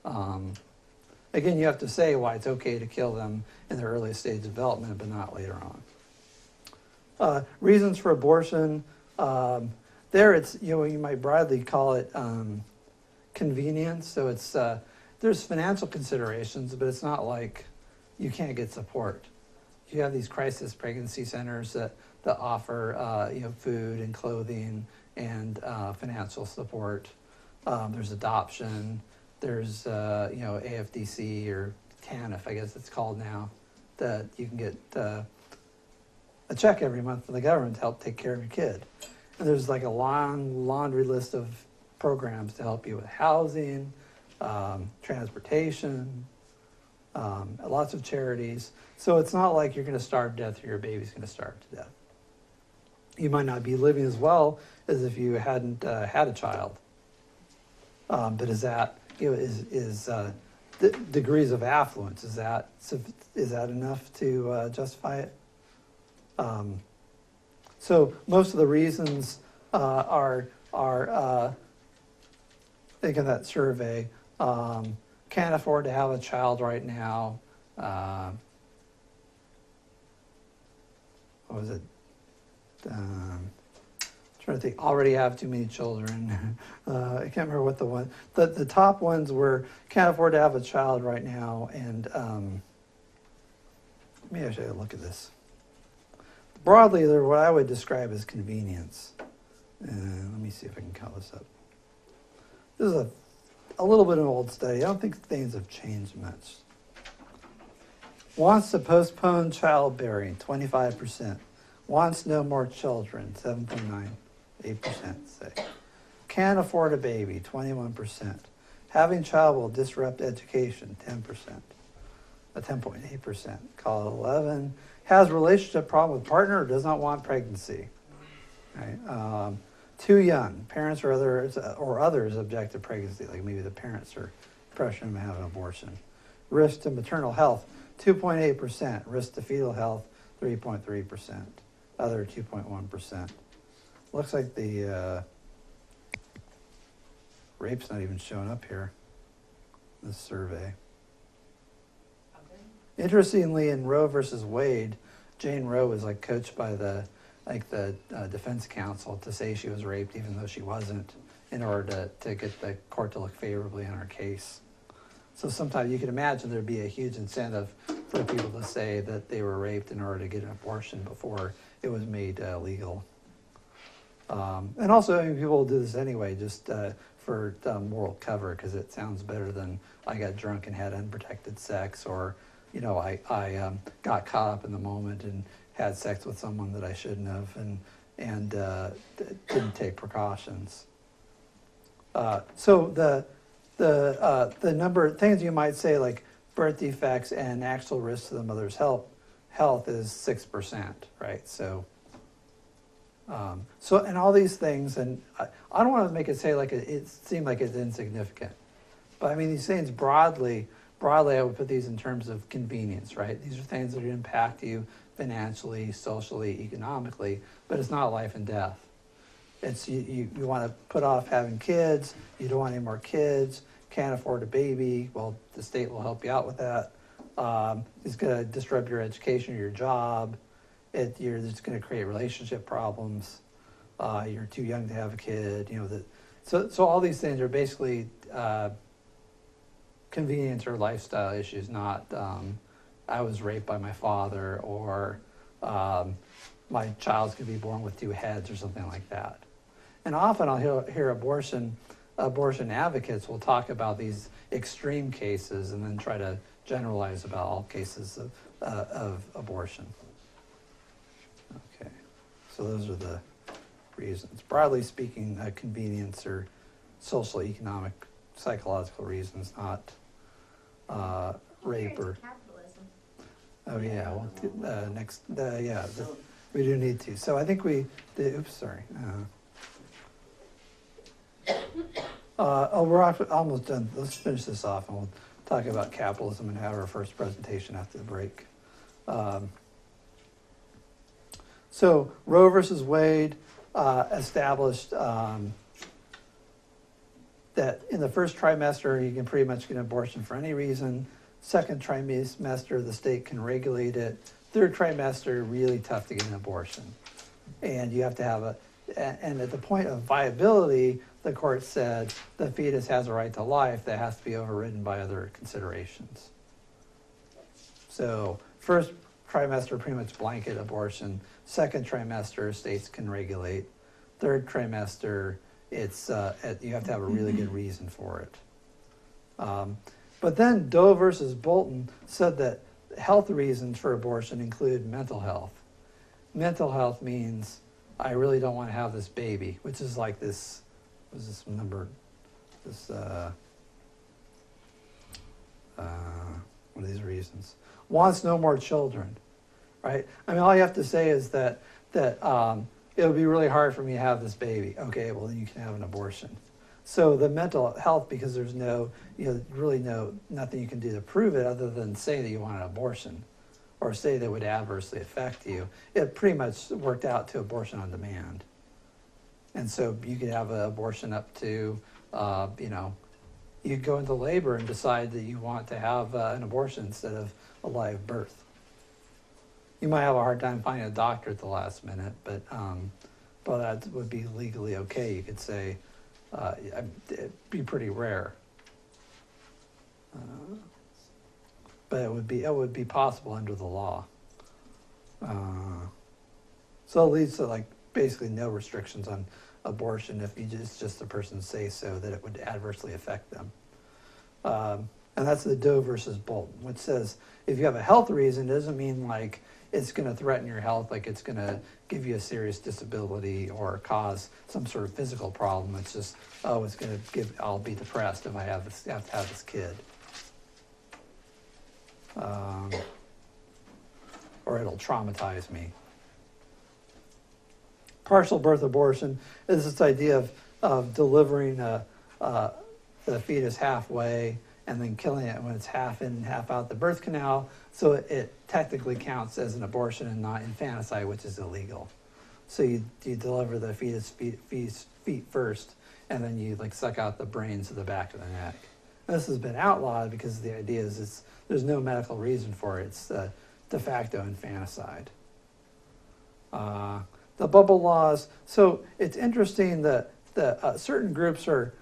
Again, you have to say why it's okay to kill them in their earliest stage of development, but not later on. Reasons for abortion. There, it's, you know, you might broadly call it convenience. So it's there's financial considerations, but it's not like you can't get support. You have these crisis pregnancy centers that offer you know, food and clothing and financial support. There's adoption. There's you know, AFDC or TANF, I guess it's called now, that you can get a check every month from the government to help take care of your kid. And there's like a long laundry list of programs to help you with housing, transportation, lots of charities. So it's not like you're going to starve to death or your baby's going to starve to death. You might not be living as well as if you hadn't had a child. But is that, you know, degrees of affluence, is that enough to justify it? So most of the reasons are think of that survey. Can't afford to have a child right now. What was it? Trying to think. Already have too many children. I can't remember what the top ones were. Can't afford to have a child right now, and maybe I should look at this. Broadly, they're what I would describe as convenience. Let me see if I can count this up. This is a little bit of an old study. I don't think things have changed much. Wants to postpone childbearing, 25%. Wants no more children, 7.98% say. Can't afford a baby, 21%. Having child will disrupt education, 10%. 10.8%. Call it 11. Has relationship problem with partner or does not want pregnancy. Right? Too young. Parents or others object to pregnancy, like maybe the parents are pressuring them to have an abortion. Risk to maternal health, 2.8%. Risk to fetal health, 3.3%. Other, 2.1%. Looks like the rape's not even showing up here, this survey. Interestingly, in Roe versus Wade, Jane Roe was like coached by the defense counsel to say she was raped, even though she wasn't, in order to get the court to look favorably on her case. So sometimes you can imagine there'd be a huge incentive for people to say that they were raped in order to get an abortion before it was made legal. And also, I mean, people will do this anyway, just for moral cover, because it sounds better than I got drunk and had unprotected sex, or you know, I got caught up in the moment and had sex with someone that I shouldn't have, and didn't take precautions. So the number of things you might say, like birth defects and actual risk to the mother's health is 6%, right? So and all these things, and I don't want to make it say like it seemed like it's insignificant, but I mean these things broadly, I would put these in terms of convenience, right? These are things that impact you financially, socially, economically, but it's not life and death. It's you want to put off having kids, you don't want any more kids, can't afford a baby, well, the state will help you out with that. It's going to disrupt your education or your job. It's going to create relationship problems. You're too young to have a kid, you know. So all these things are basically convenience or lifestyle issues, not I was raped by my father, or my child's going to be born with 2 heads or something like that. And often I'll hear abortion advocates will talk about these extreme cases and then try to generalize about all cases of abortion. Okay, so those are the reasons. Broadly speaking, convenience or social, economic, psychological reasons, not rape or. Capitalism. Oh yeah, we do need to. So I think we did. Oops, sorry. We're almost done. Let's finish this off, and we'll talk about capitalism and have our first presentation after the break. So Roe versus Wade established that in the first trimester you can pretty much get an abortion for any reason. Second trimester the state can regulate it. Third trimester, really tough to get an abortion, and you have to have and at the point of viability, the court said the fetus has a right to life that has to be overridden by other considerations. So first trimester, pretty much blanket abortion. Second trimester, states can regulate. Third trimester, it's you have to have a really good reason for it. But then Doe versus Bolton said that health reasons for abortion include mental health. Mental health means I really don't want to have this baby, which is like this. What is this number? This one of these reasons. Wants no more children, right? I mean, all you have to say is that it would be really hard for me to have this baby. Okay, well then you can have an abortion. So the mental health, because there's really nothing you can do to prove it other than say that you want an abortion, or say that it would adversely affect you. It pretty much worked out to abortion on demand. And so you could have an abortion up to, you could go into labor and decide that you want to have an abortion instead of a live birth. You might have a hard time finding a doctor at the last minute, but that would be legally okay. You could say it'd be pretty rare, but it would be possible under the law. So it leads to basically no restrictions on abortion if you just the person say so that it would adversely affect them. And that's the Doe versus Bolton, which says if you have a health reason, it doesn't mean it's going to threaten your health, it's going to give you a serious disability or cause some sort of physical problem. It's just, it's going to I'll be depressed if I have to have this kid. Or it'll traumatize me. Partial birth abortion is this idea of delivering the fetus halfway and then killing it when it's half in, half out the birth canal, so it technically counts as an abortion and not infanticide, which is illegal. So you deliver the feet first, and then you suck out the brains of the back of the neck. And this has been outlawed because the idea is there's no medical reason for it. It's de facto infanticide. The bubble laws. So it's interesting that certain groups are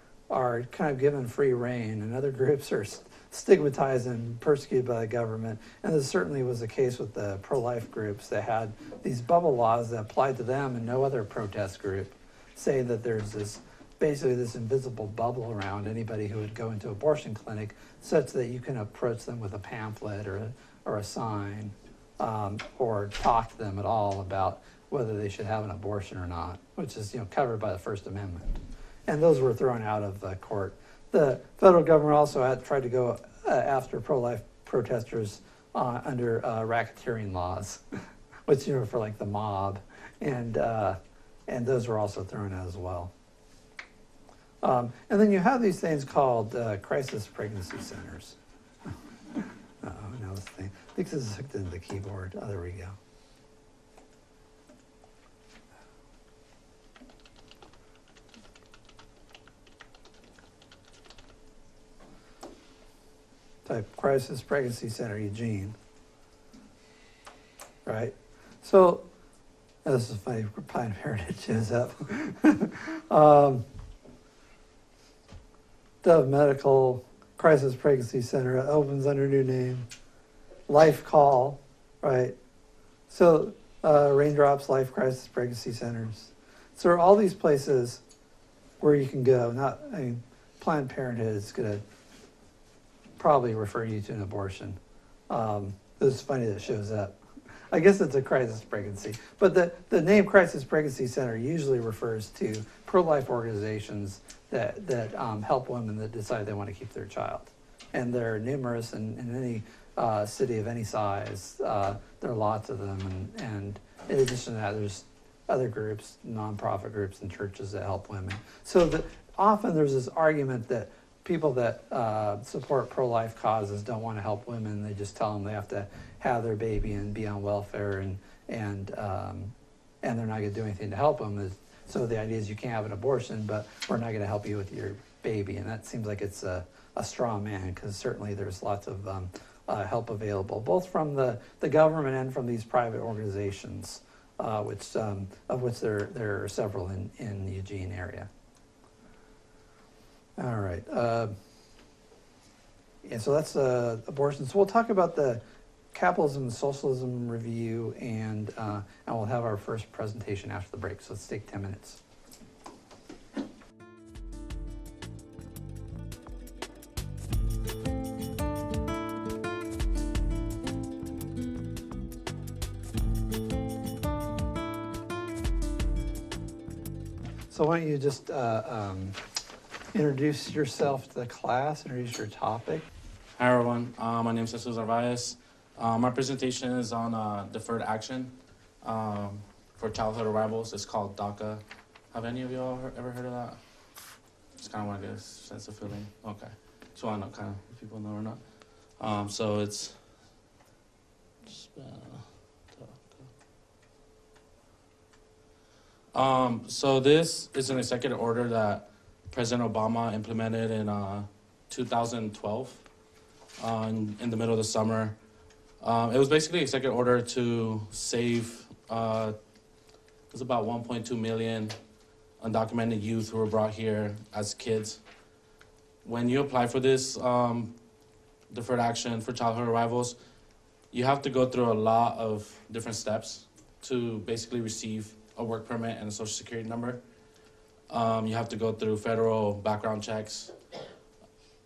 kind of given free rein, and other groups are stigmatized and persecuted by the government. And this certainly was the case with the pro-life groups that had these bubble laws that applied to them and no other protest group, saying that there's basically this invisible bubble around anybody who would go into an abortion clinic, such that you can approach them with a pamphlet or a sign, or talk to them at all about whether they should have an abortion or not, which is covered by the First Amendment. And those were thrown out of court. The federal government also had tried to go after pro-life protesters under racketeering laws, which for the mob, and those were also thrown out as well. And then you have these things called crisis pregnancy centers. Now this thing. I think this is hooked into the keyboard. Oh, there we go. Type crisis pregnancy center, Eugene. Right? So, this is funny, Planned Parenthood shows up. Dove Medical, Crisis Pregnancy Center opens under new name. Life Call, right? So Raindrops, Life Crisis Pregnancy Centers. So all these places where you can go. Planned Parenthood is going to probably refer you to an abortion. It's funny that it shows up. I guess it's a crisis pregnancy. But the name Crisis Pregnancy Center usually refers to pro-life organizations that help women that decide they want to keep their child. And there are numerous in any city of any size. There are lots of them. And in addition to that, there's other groups, nonprofit groups and churches that help women. So often there's this argument that people that support pro-life causes don't want to help women. They just tell them they have to have their baby and be on welfare, and they're not going to do anything to help them. So the idea is you can't have an abortion, but we're not going to help you with your baby. And that seems like it's a straw man, because certainly there's lots of help available, both from the government and from these private organizations, of which there are several in the Eugene area. All right. And so that's abortion. So we'll talk about the Capitalism and Socialism Review, and we'll have our first presentation after the break. So let's take 10 minutes. So why don't you just introduce yourself to the class, introduce your topic. Hi everyone, my name is Jesus Arvaez. My presentation is on deferred action for childhood arrivals. It's called DACA. Have any of y'all ever heard of that? It's kind of want to get a sense of feeling. Okay, just want to know kind of if people know or not. So it's so this is an executive order that President Obama implemented in 2012 in the middle of the summer. It was basically an executive order to save, it was about 1.2 million undocumented youth who were brought here as kids. When you apply for this deferred action for childhood arrivals, you have to go through a lot of different steps to basically receive a work permit and a social security number. You have to go through federal background checks,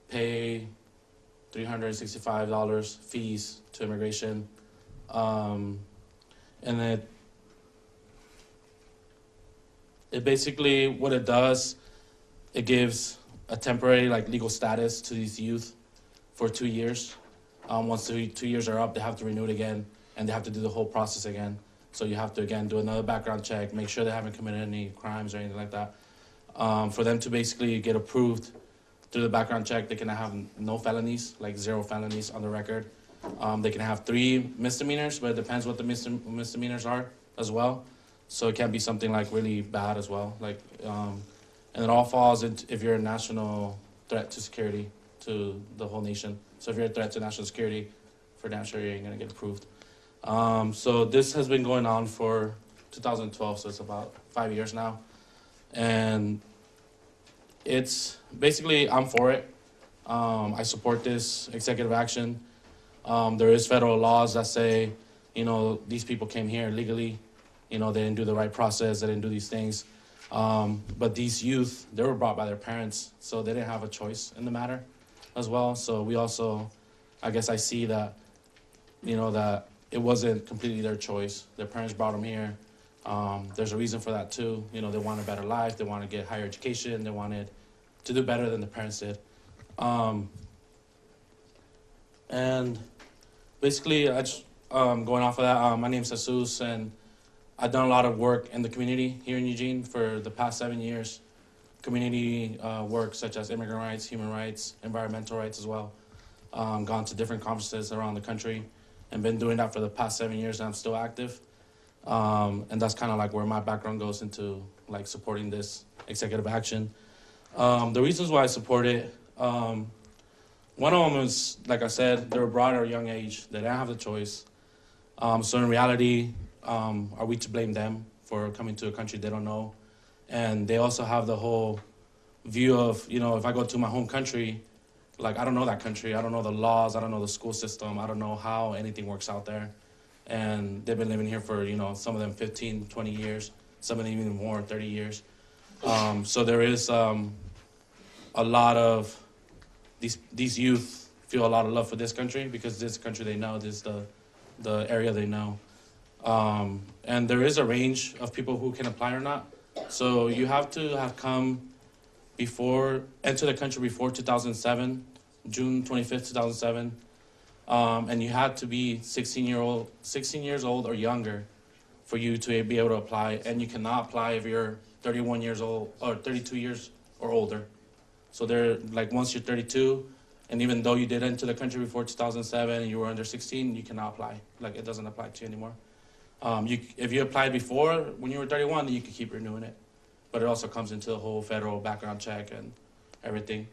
pay $365 fees to immigration, and then it basically, what it does, it gives a temporary legal status to these youth for 2 years. Once the 2 years are up, they have to renew it again, and they have to do the whole process again. So you have to, again, do another background check, make sure they haven't committed any crimes or anything like that. For them to basically get approved through the background check, they can have no felonies, 0 felonies on the record. They can have 3 misdemeanors, but it depends what the misdemeanors are as well. So it can be something really bad as well. And it all falls into if you're a national threat to security to the whole nation. So if you're a threat to national security, for damn sure you ain't gonna get approved. So this has been going on for 2012, so it's about 5 years now. And it's basically, I'm for it. I support this executive action. There is federal laws that say, these people came here legally. They didn't do the right process, they didn't do these things. But these youth, they were brought by their parents, so they didn't have a choice in the matter as well. So we also, I guess I see that, that it wasn't completely their choice. Their parents brought them here. There's a reason for that too. They want a better life. They want to get higher education. They wanted to do better than the parents did. And basically, I just, going off of that, my name's Jesus, and I've done a lot of work in the community here in Eugene for the past 7 years. Community work such as immigrant rights, human rights, environmental rights as well. Gone to different conferences around the country and been doing that for the past 7 years, and I'm still active. And that's kind of where my background goes into supporting this executive action. The reasons why I support it, one of them is, like I said, they were brought at a young age. They didn't have the choice. So in reality, are we to blame them for coming to a country they don't know? And they also have the whole view of, if I go to my home country, like, I don't know that country. I don't know the laws. I don't know the school system. I don't know how anything works out there. And they've been living here for, some of them 15, 20 years, some of them even more, 30 years. So there is a lot of these youth feel a lot of love for this country because this country they know, this is the area they know. And there is a range of people who can apply or not. So you have to have enter the country before 2007, June 25th, 2007. And you had to be 16 years old or younger for you to be able to apply. And you cannot apply if you're 31 years old or 32 years or older. So they're like, once you're 32, and even though you did enter the country before 2007 and you were under 16, you cannot apply. Like, it doesn't apply to you anymore. If you applied before when you were 31, then you could keep renewing it. But it also comes into the whole federal background check and everything.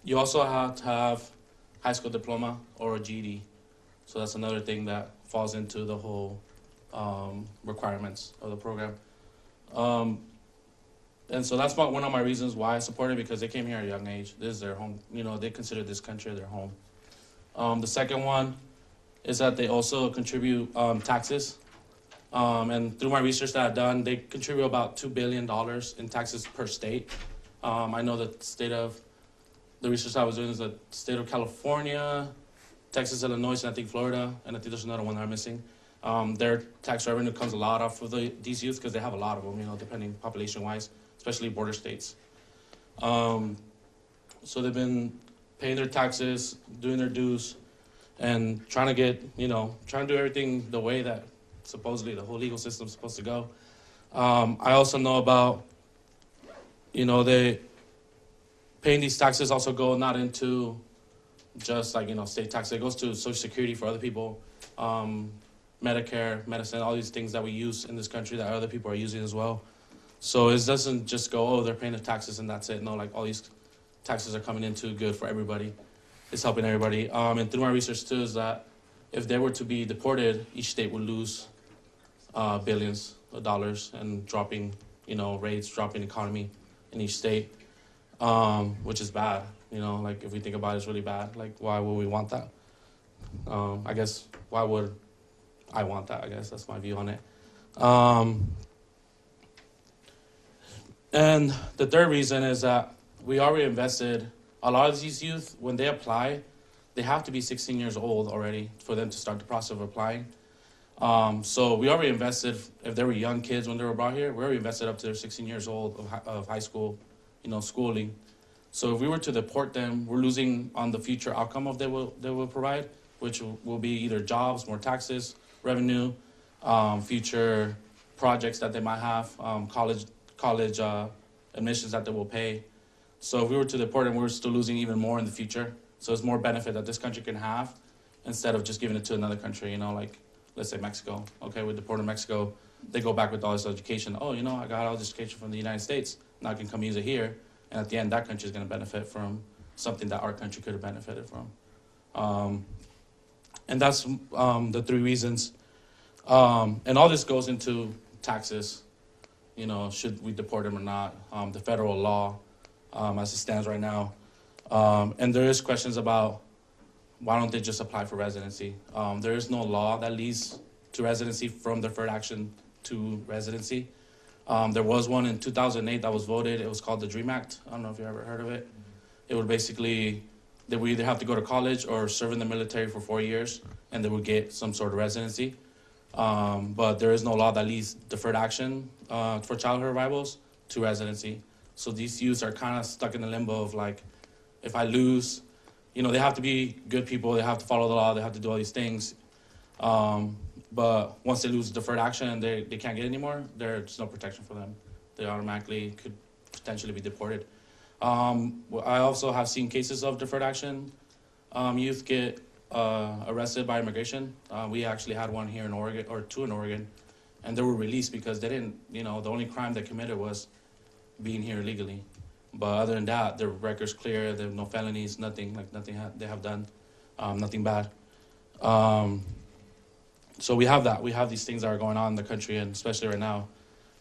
You also have to have high school diploma or a GED. So that's another thing that falls into the whole requirements of the program. And so that's one of my reasons why I support it, because they came here at a young age. This is their home. They consider this country their home. The second one is that they also contribute taxes. And through my research that I've done, they contribute about $2 billion in taxes per state. I know that the research I was doing is the state of California, Texas, Illinois, and I think Florida, and I think there's another one that I'm missing. Their tax revenue comes a lot off of these youth because they have a lot of them, depending population-wise, especially border states. So they've been paying their taxes, doing their dues, and trying to do everything the way that supposedly the whole legal system is supposed to go. I also know about, they paying these taxes also go not into just like, state tax. It goes to Social Security for other people, Medicare, medicine, all these things that we use in this country that other people are using as well. So it doesn't just go, oh, they're paying the taxes and that's it. No, like all these taxes are coming into good for everybody. It's helping everybody. And through my research too is that if they were to be deported, each state would lose billions of dollars and dropping, rates, dropping economy in each state, which is bad. Like if we think about it, it's really bad. Like, why would we want that? I guess, why would I want that? I guess that's my view on it. And the third reason is that we already invested. A lot of these youth, when they apply, they have to be 16 years old already for them to start the process of applying. So we already invested, if they were young kids when they were brought here, we already invested up to their 16 years old of high school, schooling. So if we were to deport them, we're losing on the future outcome of they will provide, which will be either jobs, more taxes, revenue, future projects that they might have, college admissions that they will pay. So if we were to deport them, we're still losing even more in the future. So it's more benefit that this country can have instead of just giving it to another country, like, let's say Mexico. Okay, we deport to Mexico. They go back with all this education. Oh, I got all this education from the United States. Now I can come use it here. And at the end, that country is going to benefit from something that our country could have benefited from. And that's the three reasons. And all this goes into taxes. Should we deport them or not? The federal law as it stands right now. And there is questions about why don't they just apply for residency? There is no law that leads to residency from deferred action to residency. There was one in 2008 that was voted. It was called the DREAM Act. I don't know if you ever heard of it. It would basically, they would either have to go to college or serve in the military for 4 years, and they would get some sort of residency. But there is no law that leads deferred action for childhood arrivals to residency. So these youths are kind of stuck in the limbo of like, if I lose, they have to be good people, they have to follow the law, they have to do all these things. But once they lose deferred action and they can't get anymore, there's no protection for them. They automatically could potentially be deported. I also have seen cases of deferred action. Youth get arrested by immigration. We actually had one here in Oregon, or two in Oregon, and they were released because they didn't, the only crime they committed was being here illegally. But other than that, their record's clear, there are no felonies, nothing they have done, nothing bad. So we have that. We have these things that are going on in the country, and especially right now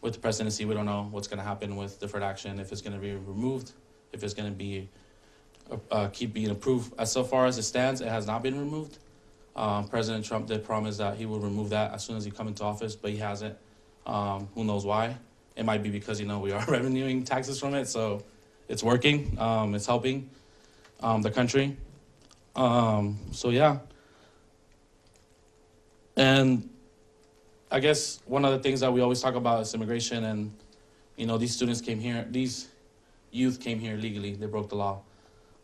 with the presidency, we don't know what's going to happen with deferred action, if it's going to be removed, if it's going to be keep being approved. As so far as it stands, it has not been removed. President Trump did promise that he would remove that as soon as he come into office, but he hasn't. Who knows why? It might be because, we are revenuing taxes from it, so it's working. It's helping the country. So yeah. And I guess one of the things that we always talk about is immigration, and these students came here, these youth came here legally. They broke the law.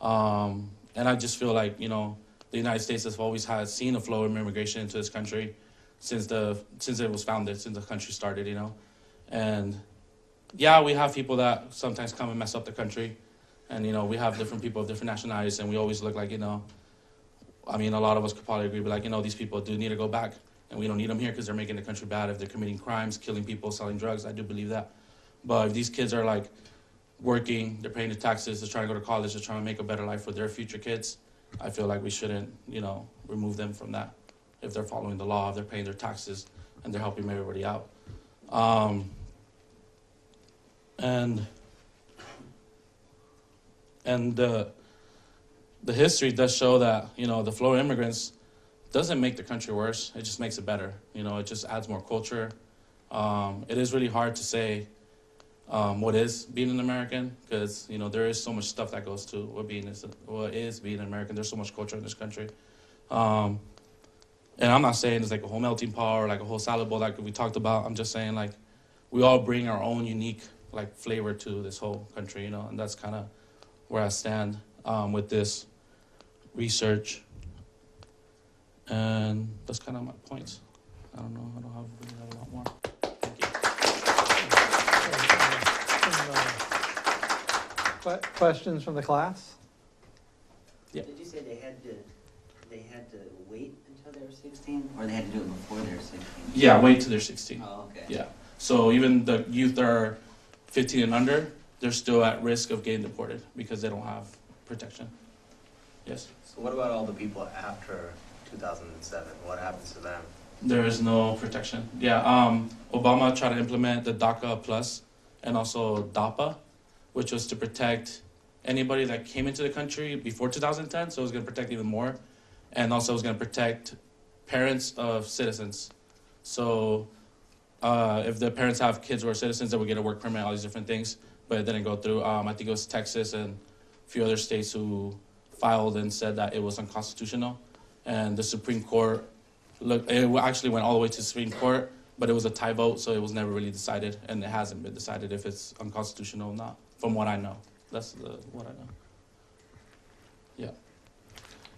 And I just feel like, the United States has always seen a flow of immigration into this country since it was founded, since the country started, And yeah, we have people that sometimes come and mess up the country. And, we have different people of different nationalities, and we always look like, a lot of us could probably agree, but these people do need to go back, and we don't need them here because they're making the country bad if they're committing crimes, killing people, selling drugs. I do believe that. But if these kids are working, they're paying the taxes, they're trying to go to college, they're trying to make a better life for their future kids, I feel like we shouldn't, remove them from that if they're following the law, if they're paying their taxes, and they're helping everybody out. And the history does show that, the flow of immigrants doesn't make the country worse. It just makes it better. It just adds more culture. It is really hard to say what is being an American, because there is so much stuff that goes to what is being an American. There's so much culture in this country, and I'm not saying it's like a whole melting pot or like a whole salad bowl like we talked about. I'm just saying we all bring our own unique flavor to this whole country, and that's kind of where I stand with this research, and that's kind of my points. I don't know. I don't really have a lot more. Questions from the class? Yeah. Did you say they had to wait until they were 16, or they had to do it before they were 16? Yeah, wait till they're 16. Oh, okay. Yeah. So even the youth that are 15 and under, they're still at risk of getting deported because they don't have protection. Yes? So what about all the people after 2007? What happens to them? There is no protection. Yeah, Obama tried to implement the DACA Plus and also DAPA, which was to protect anybody that came into the country before 2010, so it was going to protect even more. And also it was going to protect parents of citizens. So if the parents have kids who are citizens, they would get a work permit, all these different things, but it didn't go through. I think it was Texas and a few other states who filed and said that it was unconstitutional. And the Supreme Court, it actually went all the way to the Supreme Court, but it was a tie vote, so it was never really decided, and it hasn't been decided if it's unconstitutional or not, from what I know. That's what I know. Yeah.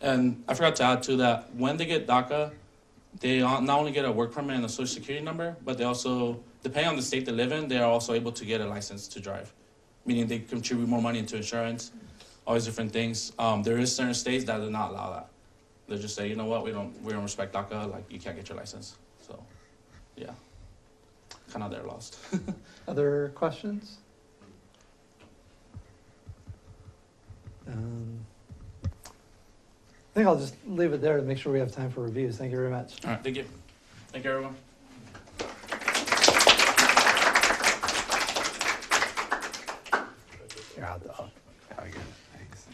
And I forgot to add, too, that when they get DACA, they not only get a work permit and a social security number, but they also, depending on the state they live in, they are also able to get a license to drive, meaning they contribute more money into insurance, all these different things. There is certain states that do not allow that. They just say, you know what, we don't respect DACA, you can't get your license. So, yeah, kind of they're lost. Other questions? I think I'll just leave it there to make sure we have time for reviews. Thank you very much. All right, thank you. Thank you, everyone. You're out the very good. Thanks.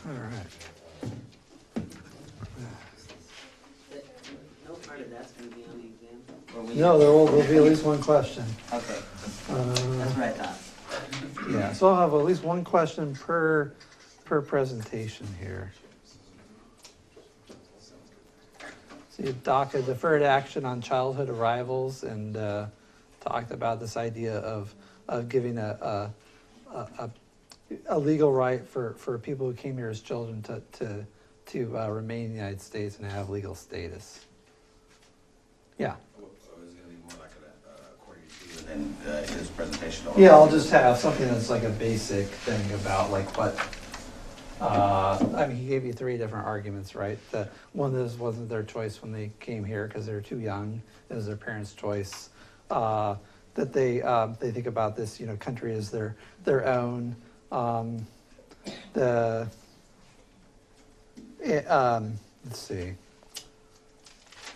All right. No part of that's going to be on the exam? Or we- No, there'll be at least one question. Okay, that's what I thought. Yeah, so I'll have at least one question per presentation here. See, DACA, deferred action on childhood arrivals, and talked about this idea of giving a legal right for people who came here as children to remain in the United States and have legal status. Yeah. So is it going to be more like according to you and then his presentation? Yeah, I'll just have something that's like a basic thing about what, he gave you 3 different arguments, right? One is wasn't their choice when they came here because they were too young. It was their parents' choice. That they think about this, country as their own. Let's see.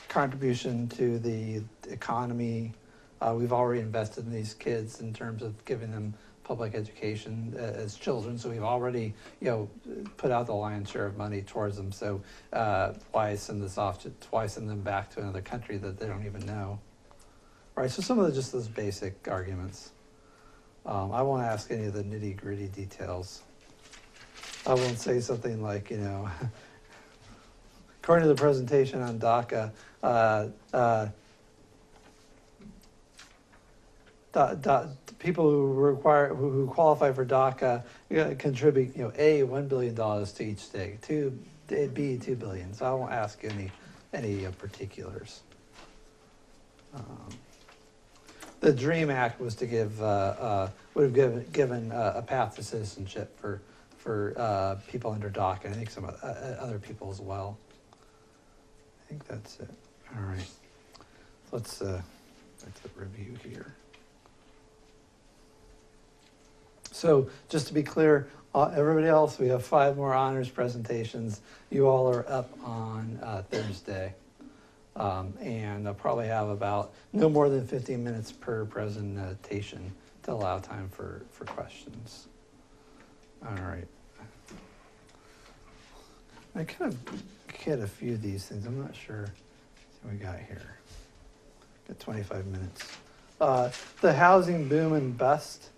Contribution to the economy. We've already invested in these kids in terms of giving them public education as children, so we've already, put out the lion's share of money towards them. So why send them back to another country that they don't even know? Right. So some of just those basic arguments. I won't ask any of the nitty gritty details. I won't say something like, according to the presentation on DACA, people who qualify for DACA contribute, A, $1 billion to each state, B, $2 billion. So I won't ask any particulars. The DREAM Act was to would have given a path to citizenship for people under DACA, and I think some other people as well. I think that's it. All right. Let's review here. So just to be clear, everybody else, we have 5 more honors presentations. You all are up on Thursday. And I'll probably have about no more than 15 minutes per presentation to allow time for questions. All right. I kind of get a few of these things. I'm not sure what we got here. Got 25 minutes. The housing boom and bust.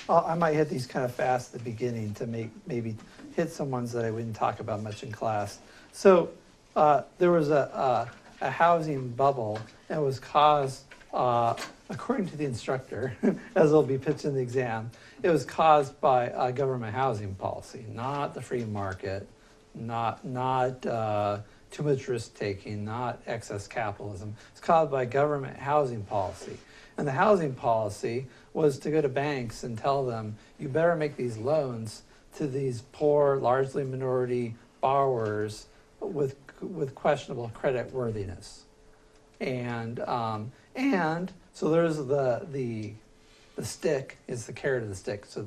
I might hit these kind of fast at the beginning to maybe hit some ones that I wouldn't talk about much in class. So there was a housing bubble, and it was caused, according to the instructor, as it'll be pitched in the exam, it was caused by government housing policy, not the free market, not too much risk taking, not excess capitalism. It's caused by government housing policy. And the housing policy was to go to banks and tell them, you better make these loans to these poor, largely minority borrowers with questionable credit worthiness. And so there's the stick is the carrot of the stick. So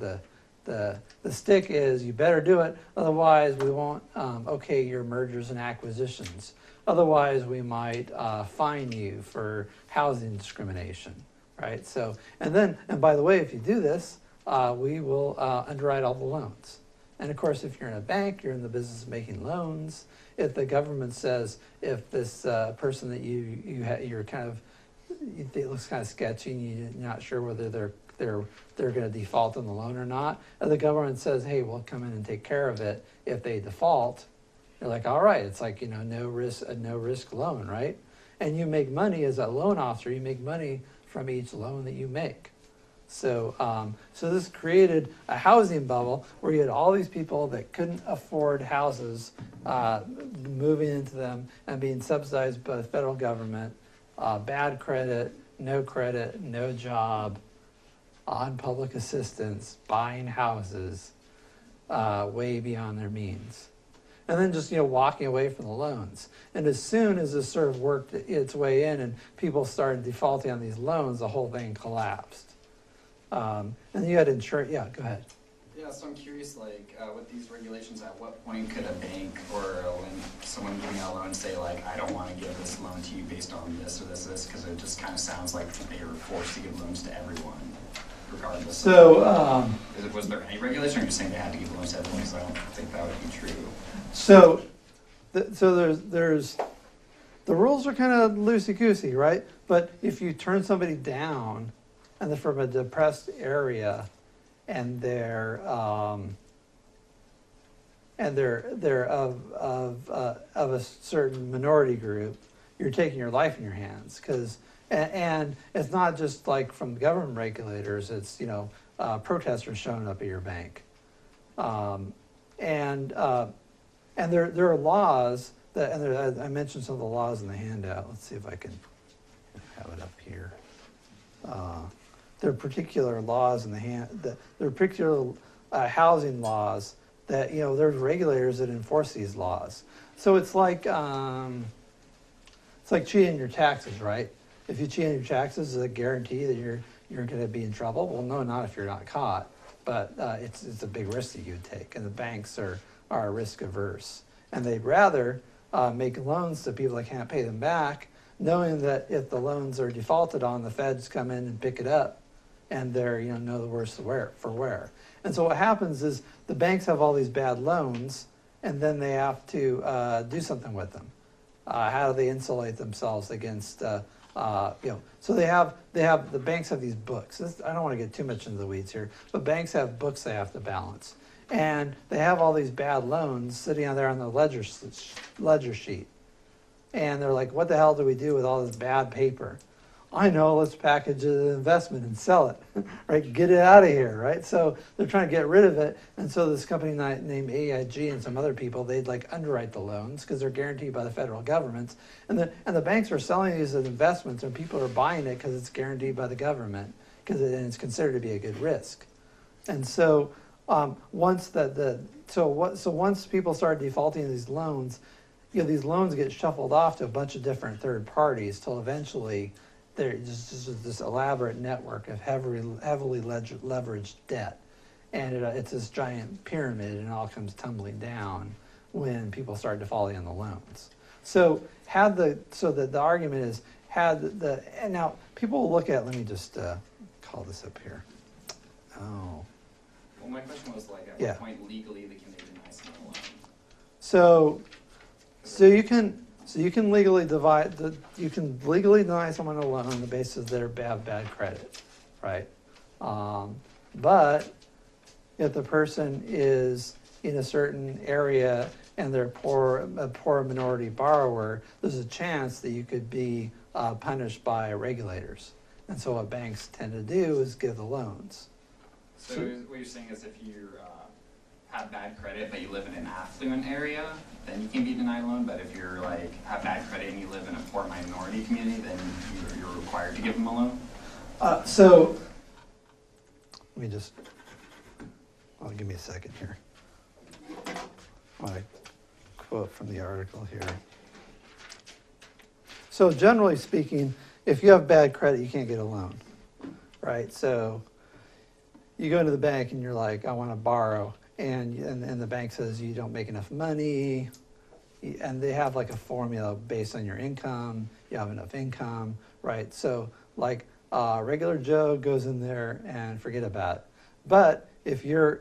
the stick is you better do it, otherwise we won't okay your mergers and acquisitions. Otherwise we might fine you for housing discrimination, right? So and by the way, if you do this, we will underwrite all the loans. And of course, if you're in a bank, you're in the business of making loans. If the government says, if this person that you're kind of, it looks kind of sketchy and you're not sure whether they're going to default on the loan or not, and the government says, hey, we'll come in and take care of it if they default, you're like, all right, it's like, a no risk loan, right? And you make money as a loan officer, you make money from each loan that you make. So this created a housing bubble where you had all these people that couldn't afford houses moving into them and being subsidized by the federal government, bad credit, no job, on public assistance, buying houses way beyond their means. And then just, walking away from the loans. And as soon as this sort of worked its way in and people started defaulting on these loans, the whole thing collapsed. And then you had insurance. Yeah, go ahead. Yeah, so I'm curious, with these regulations, at what point could a bank or someone giving out a loan say, I don't want to give this loan to you based on this or this, because it just kind of sounds like they were forced to give loans to everyone, regardless. So, was there any regulation, or are you saying they had to give loans to everyone? Because I don't think that would be true. So there's the rules are kind of loosey-goosey, right? But if you turn somebody down, and they're from a depressed area, and they're of a certain minority group, you're taking your life in your hands. And it's not just like from the government regulators; it's protesters showing up at your bank, and there are laws that, and I mentioned some of the laws in the handout. Let's see if I can have it up here. There are particular laws in there are particular housing laws that, there's regulators that enforce these laws. So it's like cheating your taxes, right? If you cheat on your taxes, is it a guarantee that you're going to be in trouble? Well, no, not if you're not caught, but it's a big risk that you would take, and the banks are risk averse, and they'd rather make loans to people that can't pay them back, knowing that if the loans are defaulted on, the feds come in and pick it up and they're, know the worse for wear. And so what happens is the banks have all these bad loans, and then they have to do something with them. How do they insulate themselves against, so the banks have these books. I don't want to get too much into the weeds here, but banks have books they have to balance. And they have all these bad loans sitting out there on the ledger sheet. And they're like, what the hell do we do with all this bad paper? I know, let's package it as an investment and sell it, right? Get it out of here, right? So they're trying to get rid of it. And so this company named AIG and some other people, they'd like underwrite the loans because they're guaranteed by the federal governments. And the banks are selling these as investments, and people are buying it because it's guaranteed by the government and it's considered to be a good risk. And so once people start defaulting these loans, these loans get shuffled off to a bunch of different third parties till eventually there's just this elaborate network of heavily leveraged debt. And it's this giant pyramid, and it all comes tumbling down when people start defaulting on the loans. So the argument is, and now people will look at, let me just call this up here. Oh. Well, my question was like, at Yeah. what point legally can they deny someone a loan? So you can legally deny someone a loan on the basis of their bad credit, right? But if the person is in a certain area and they're a poor minority borrower, there's a chance that you could be punished by regulators. And so what banks tend to do is give the loans. So what you're saying is if you have bad credit but you live in an affluent area, then you can be denied a loan. But if you're like have bad credit and you live in a poor minority community, then you're required to give them a loan. So let me give me a second here. My quote from the article here. So generally speaking, if you have bad credit, you can't get a loan, right? So you go to the bank and you're like, I want to borrow, and the bank says you don't make enough money, and they have like a formula based on your income. You have enough income, right? So like regular Joe goes in there and forget about it. But if you're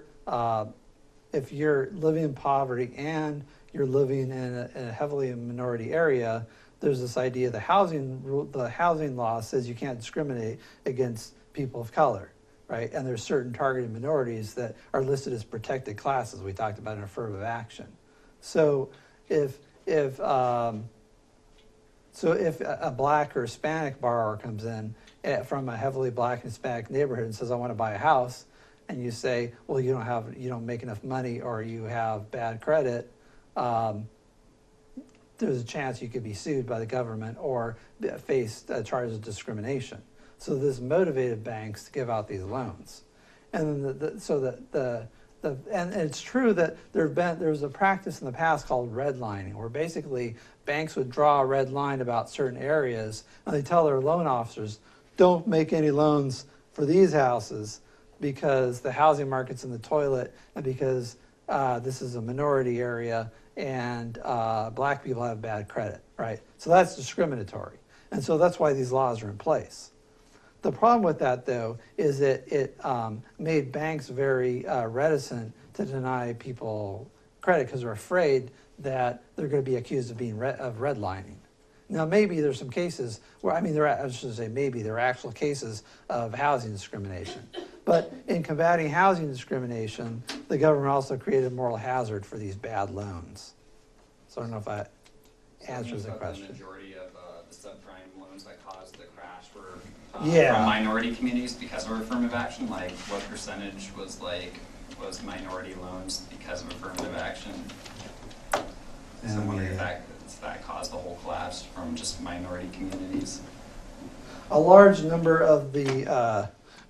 living in poverty and you're living in a heavily minority area, there's this idea the housing law says you can't discriminate against people of color, right? And there's certain targeted minorities that are listed as protected classes. We talked about in affirmative action. So if a black or Hispanic borrower comes in from a heavily black and Hispanic neighborhood and says, I want to buy a house, and you say, well, you don't make enough money, or you have bad credit, there's a chance you could be sued by the government or face charges of discrimination. So this motivated banks to give out these loans. And and it's true that there was a practice in the past called redlining, where basically banks would draw a red line about certain areas, and they tell their loan officers, don't make any loans for these houses because the housing market's in the toilet, and because this is a minority area and black people have bad credit, right? So that's discriminatory. And so that's why these laws are in place. The problem with that, though, is that it made banks very reticent to deny people credit because they're afraid that they're going to be accused of redlining. Now, maybe there's some cases where, I should say maybe, there are actual cases of housing discrimination. But in combating housing discrimination, the government also created a moral hazard for these bad loans. So I don't know if that answers the question. The majority of the subprime loans that caused the crash were Yeah. from minority communities because of affirmative action. Like, what percentage was minority loans because of affirmative action? So I'm wondering if that caused the whole collapse from just minority communities. A large number of the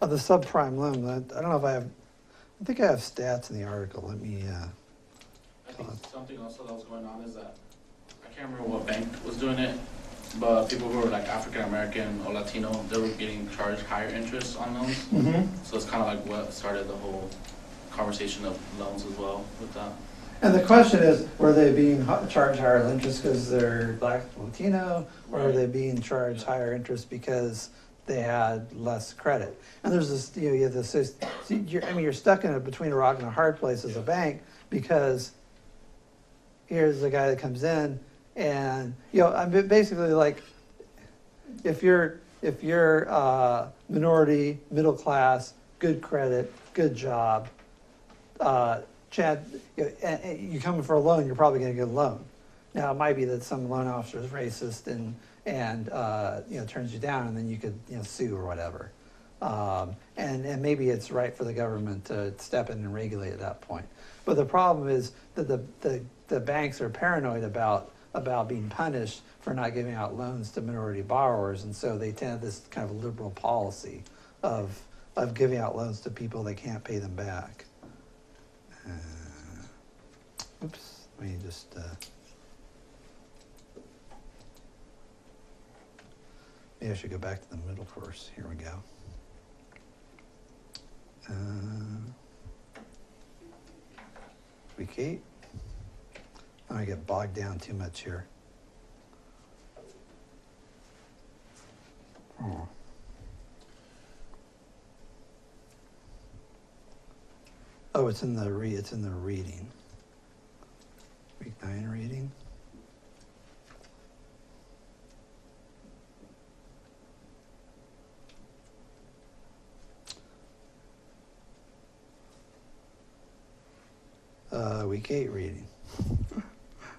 subprime loans. I don't know if I think I have stats in the article. Let me. I think something also that was going on is that I can't remember what bank was doing it, but people who were like African American or Latino, they were getting charged higher interest on loans. Mm-hmm. So it's kind of like what started the whole conversation of loans as well with that. And the question is, were they being charged higher interest because they're black, Latino, or are they being charged higher interest because they had less credit. And there's this, you have this, you're stuck in between a rock and a hard place as a bank, because here's the guy that comes in, and I'm basically like, if you're minority, middle class, good credit, good job, Chad, you come in for a loan, you're probably going to get a loan. Now, it might be that some loan officer is racist and turns you down, and then you could sue or whatever. And maybe it's right for the government to step in and regulate at that point. But the problem is that the banks are paranoid about being punished for not giving out loans to minority borrowers, and so they tend this kind of liberal policy of giving out loans to people that can't pay them back. Oops, let me just. Maybe I should go back to the middle course. Here we go. Week 8. I'm going to get bogged down too much here. Oh, it's in the reading. Week 9 reading. Week 8 reading.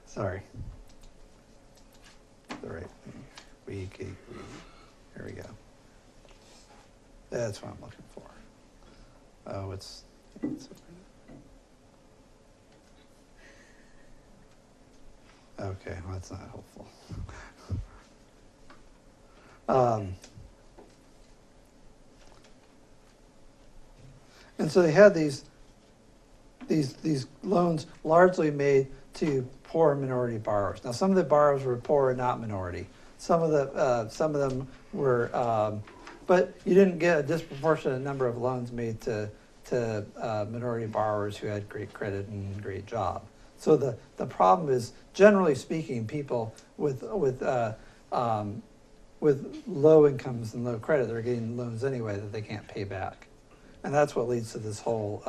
Sorry. All right. Week 8 reading. Here we go. That's what I'm looking for. Oh, it's okay, well, that's not helpful. And so they had these loans largely made to poor minority borrowers. Now, some of the borrowers were poor and not minority. Some of them were, but you didn't get a disproportionate number of loans made to minority borrowers who had great credit and great job. So the problem is, generally speaking, people with low incomes and low credit, they're getting loans anyway that they can't pay back, and that's what leads to this whole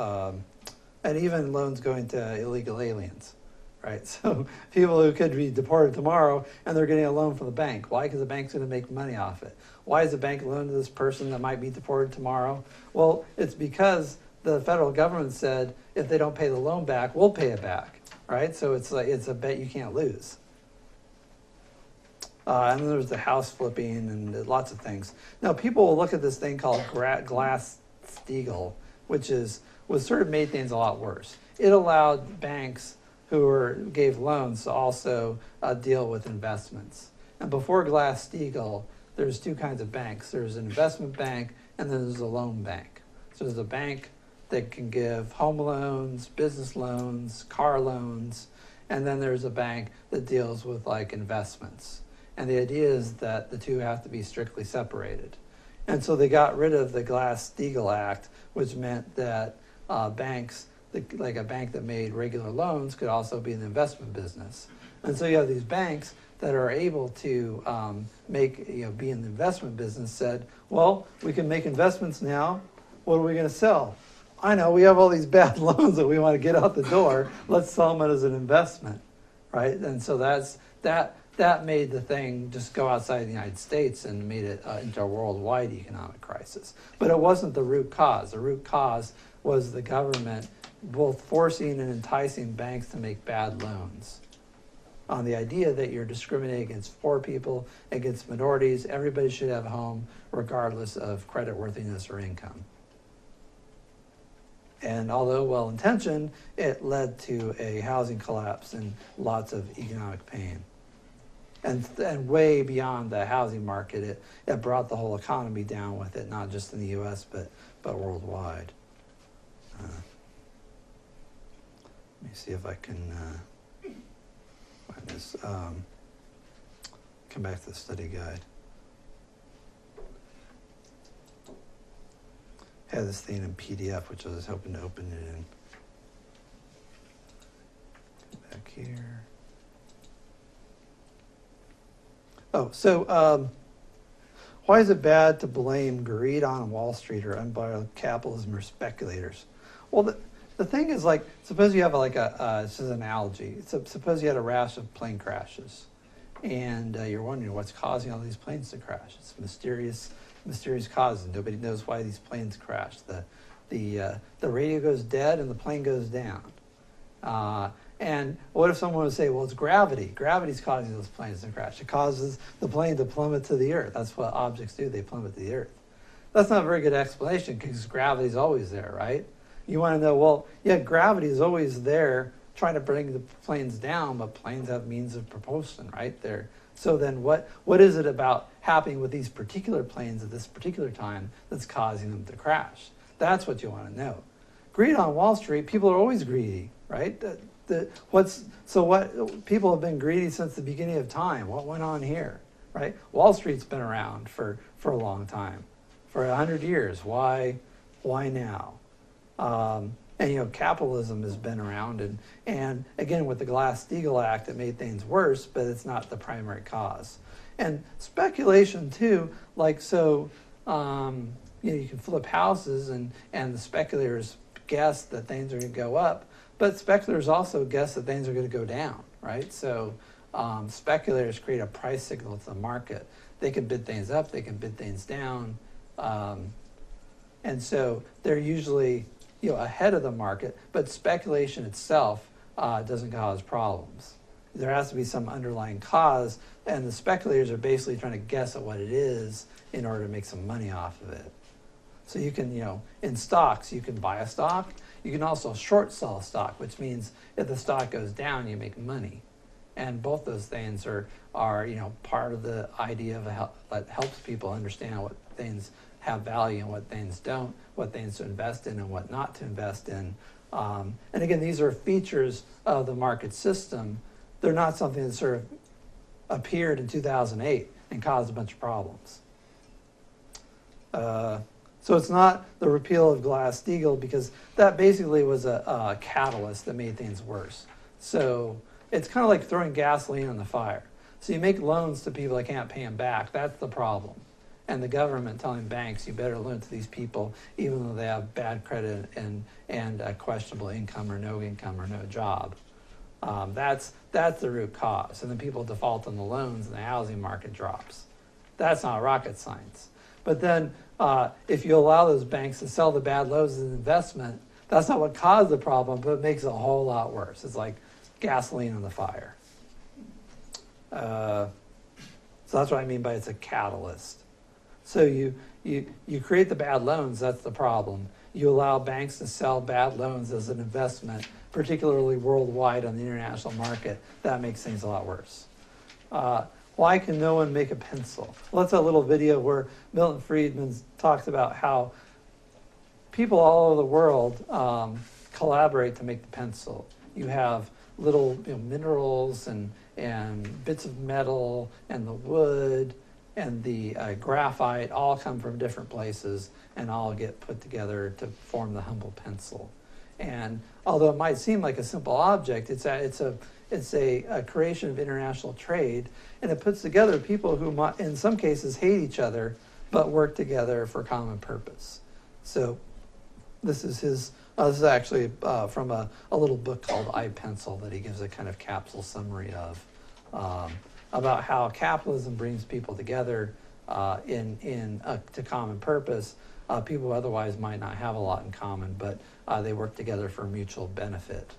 and even loans going to illegal aliens, right? So people who could be deported tomorrow, and they're getting a loan from the bank. Why? Because the bank's going to make money off it. Why is the bank loaning to this person that might be deported tomorrow? Well, it's because the federal government said, if they don't pay the loan back, we'll pay it back, right? So it's a bet you can't lose. And then there's the house flipping and lots of things. Now, people will look at this thing called Glass-Steagall, which was sort of made things a lot worse. It allowed banks who gave loans to also deal with investments. And before Glass-Steagall, there's two kinds of banks. There's an investment bank, and then there's a loan bank. So there's a bank that can give home loans, business loans, car loans, and then there's a bank that deals with like investments. And the idea is that the two have to be strictly separated. And so they got rid of the Glass-Steagall Act, which meant that banks, like a bank that made regular loans, could also be in the investment business. And so you have these banks that are able to be in the investment business, said, well, we can make investments now. What are we going to sell? I know, we have all these bad loans that we want to get out the door. Let's sell them as an investment, right? And so that made the thing just go outside the United States and made it into a worldwide economic crisis. But it wasn't the root cause. The root cause was the government both forcing and enticing banks to make bad loans on the idea that you're discriminating against poor people, against minorities. Everybody should have a home regardless of creditworthiness or income. And although well-intentioned, it led to a housing collapse and lots of economic pain. And way beyond the housing market, it brought the whole economy down with it, not just in the U.S., but worldwide. Let me see if I can find this. Come back to the study guide. I had this thing in PDF, which I was hoping to open it in. Come back here. why is it bad to blame greed on Wall Street or unbridled capitalism or speculators? Well, the thing is, like, suppose you have this is an analogy. Suppose you had a rash of plane crashes, and you're wondering what's causing all these planes to crash. It's mysterious causes. Nobody knows why these planes crash. The radio goes dead and the plane goes down. And what if someone would say, well, it's gravity. Gravity's causing those planes to crash. It causes the plane to plummet to the earth. That's what objects do. They plummet to the earth. That's not a very good explanation because gravity's always there, right? You want to know, well, yeah, gravity is always there trying to bring the planes down, but planes have means of propulsion, right? So then what is it about happening with these particular planes at this particular time that's causing them to crash? That's what you want to know. Greed on Wall Street, people are always greedy, right? People have been greedy since the beginning of time. What went on here, right? Wall Street's been around for a long time, for 100 years. Why now? And capitalism has been around, and again with the Glass-Steagall Act, it made things worse, but it's not the primary cause. And speculation too, you can flip houses, and the speculators guess that things are going to go up. But speculators also guess that things are going to go down, right? So speculators create a price signal to the market. They can bid things up, they can bid things down. And so they're usually ahead of the market, but speculation itself doesn't cause problems. There has to be some underlying cause, and the speculators are basically trying to guess at what it is in order to make some money off of it. So you can, in stocks, you can buy a stock. You can also short sell a stock, which means if the stock goes down, you make money. And both those things are part of the idea of that helps people understand what things have value and what things don't, what things to invest in and what not to invest in. And again, these are features of the market system. They're not something that sort of appeared in 2008 and caused a bunch of problems. So it's not the repeal of Glass-Steagall because that basically was a catalyst that made things worse. So it's kind of like throwing gasoline on the fire. So you make loans to people that can't pay them back. That's the problem. And the government telling banks, you better loan to these people even though they have bad credit and questionable income or no job. That's the root cause. And then people default on the loans and the housing market drops. That's not rocket science. But then if you allow those banks to sell the bad loans as an investment, that's not what caused the problem, but it makes it a whole lot worse. It's like gasoline on the fire. So that's what I mean by it's a catalyst. So you create the bad loans, that's the problem. You allow banks to sell bad loans as an investment, particularly worldwide on the international market. That makes things a lot worse. Why can no one make a pencil? Well, that's a little video where Milton Friedman talks about how people all over the world collaborate to make the pencil. You have little minerals and bits of metal and the wood and the graphite all come from different places and all get put together to form the humble pencil. And although it might seem like a simple object, it's a creation of international trade, and it puts together people who might, in some cases, hate each other, but work together for common purpose. So this is his. This is actually from a little book called iPencil that he gives a kind of capsule summary of about how capitalism brings people together to common purpose. People who otherwise might not have a lot in common, but they work together for mutual benefit.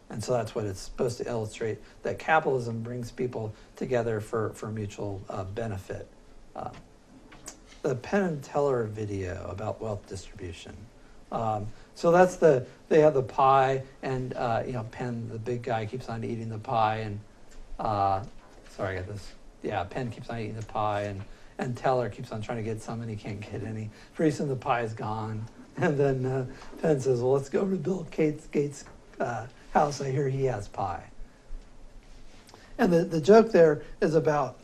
And so that's what it's supposed to illustrate, that capitalism brings people together for mutual benefit. The Penn and Teller video about wealth distribution. So that's they have the pie, and Penn, the big guy, keeps on eating the pie, and sorry, I got this. Yeah, Penn keeps on eating the pie, and Teller keeps on trying to get some, and he can't get any. Pretty soon the pie is gone, and then Penn says, "Well, let's go over to Bill Gates' house. I hear he has pie." And the joke there is about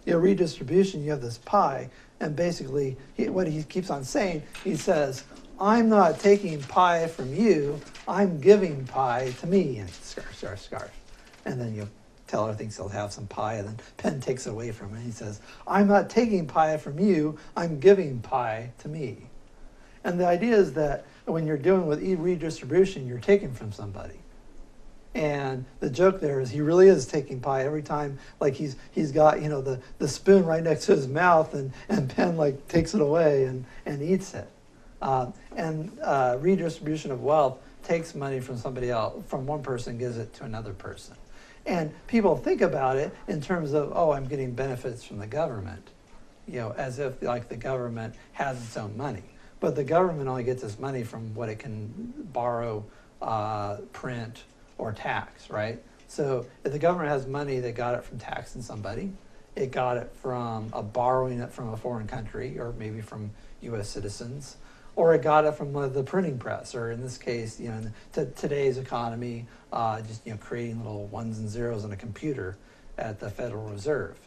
redistribution. You have this pie, and basically what he keeps on saying, he says, "I'm not taking pie from you. I'm giving pie to me." And scarf. And then teller thinks he'll have some pie, and then Penn takes it away from him. And he says, I'm not taking pie from you, I'm giving pie to me. And the idea is that when you're dealing with redistribution, you're taking from somebody. And the joke there is he really is taking pie every time, like he's got, you know, the spoon right next to his mouth, and Penn like takes it away and eats it. Redistribution of wealth takes money from somebody else, from one person, gives it to another person. And people think about it in terms of, oh, I'm getting benefits from the government, you know, as if like the government has its own money. But the government only gets its money from what it can borrow, print, or tax, right? So if the government has money, they got it from taxing somebody. It got it from borrowing it from a foreign country, or maybe from U.S. citizens, or it got it from the printing press, or in this case, you know, in today's economy, just, you know, creating little ones and zeros on a computer at the Federal Reserve.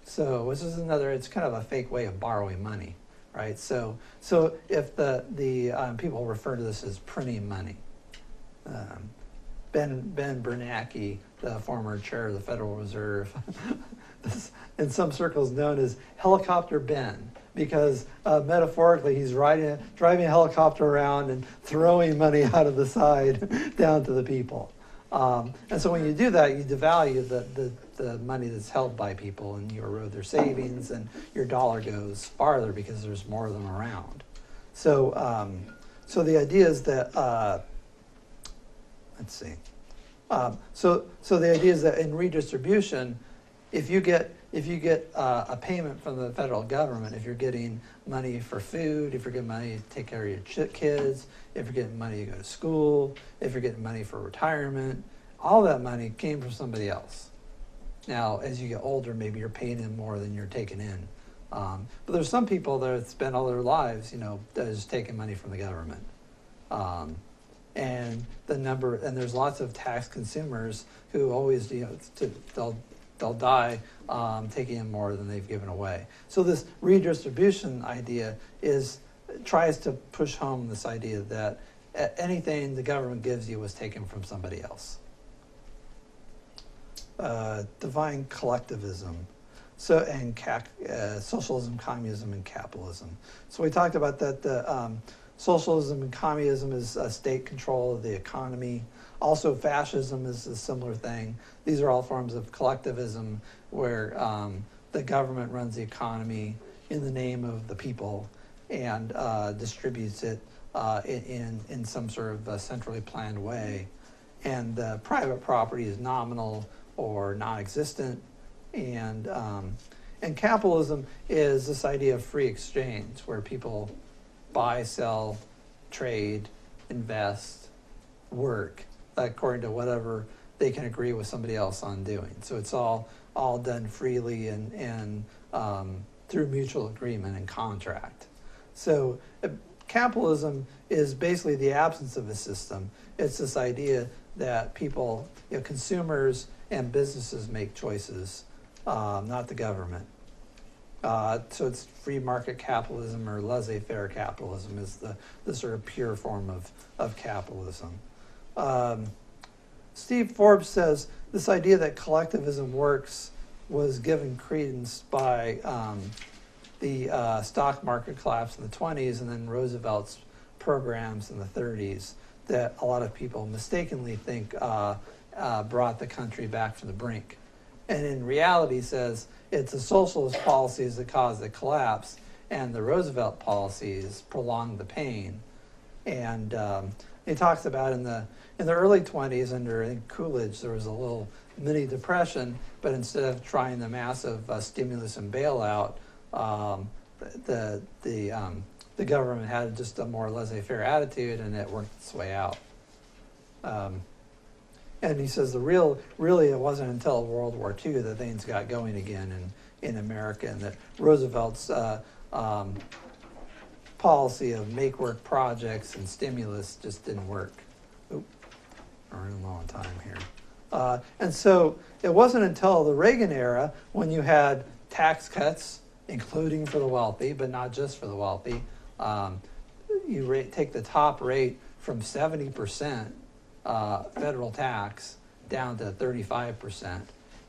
So this is another, it's kind of a fake way of borrowing money, right? So if the people refer to this as printing money. Ben Bernanke, the former chair of the Federal Reserve, is in some circles known as Helicopter Ben, because metaphorically he's driving a helicopter around and throwing money out of the side down to the people. And so when you do that, you devalue the money that's held by people, and you erode their savings, and your dollar goes farther because there's more of them around. So, so the idea is that let's see. So the idea is that in redistribution, if you get a payment from the federal government, if you're getting money for food, if you're getting money to take care of your kids, if you're getting money to go to school, if you're getting money for retirement, all that money came from somebody else. Now, as you get older, maybe you're paying in more than you're taking in. But there's some people that spend all their lives, you know, that is taking money from the government. And there's lots of tax consumers who always, you know, they'll die taking in more than they've given away. So this redistribution idea tries to push home this idea that anything the government gives you was taken from somebody else. Divine collectivism, and socialism, communism, and capitalism. So we talked about that. Socialism and communism is state control of the economy. Also, fascism is a similar thing. These are all forms of collectivism where the government runs the economy in the name of the people and distributes it in some sort of centrally planned way. And private property is nominal or non-existent. And capitalism is this idea of free exchange, where people buy, sell, trade, invest, work, according to whatever they can agree with somebody else on doing. So it's all done freely and through mutual agreement and contract. So capitalism is basically the absence of a system. It's this idea that people, you know, consumers and businesses make choices, not the government. So it's free market capitalism, or laissez-faire capitalism is the sort of pure form of capitalism. Steve Forbes says this idea that collectivism works was given credence by the stock market collapse in the 20s and then Roosevelt's programs in the 30s that a lot of people mistakenly think brought the country back from the brink. And in reality says it's the socialist policies that caused the collapse, and the Roosevelt policies prolonged the pain. And he talks about in the early 20s under, I think, Coolidge, there was a little mini depression, but instead of trying the massive stimulus and bailout, the government had just a more laissez-faire attitude, and it worked its way out. And he says really it wasn't until World War II that things got going again in America, and that Roosevelt's policy of make work projects and stimulus just didn't work. Oop, we're running low on time here. And so it wasn't until the Reagan era, when you had tax cuts, including for the wealthy, but not just for the wealthy, you take the top rate from 70% federal tax down to 35%.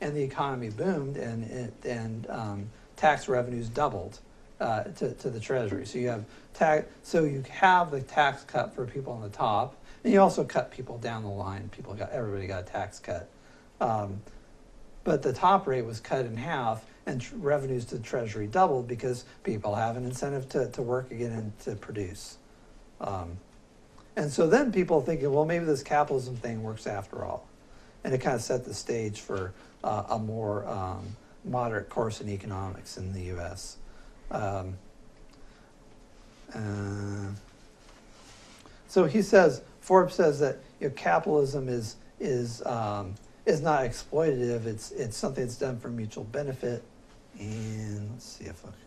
and the economy boomed, and tax revenues doubled to the Treasury. So you have you have the tax cut for people on the top, and you also cut people down the line. Everybody got a tax cut, but the top rate was cut in half, and revenues to the Treasury doubled because people have an incentive to work again and to produce. And so then people thinking, well, maybe this capitalism thing works after all. And it kind of set the stage for a more moderate course in economics in the U.S. So he says, Forbes says that capitalism is not exploitative. It's something that's done for mutual benefit. And let's see if I can.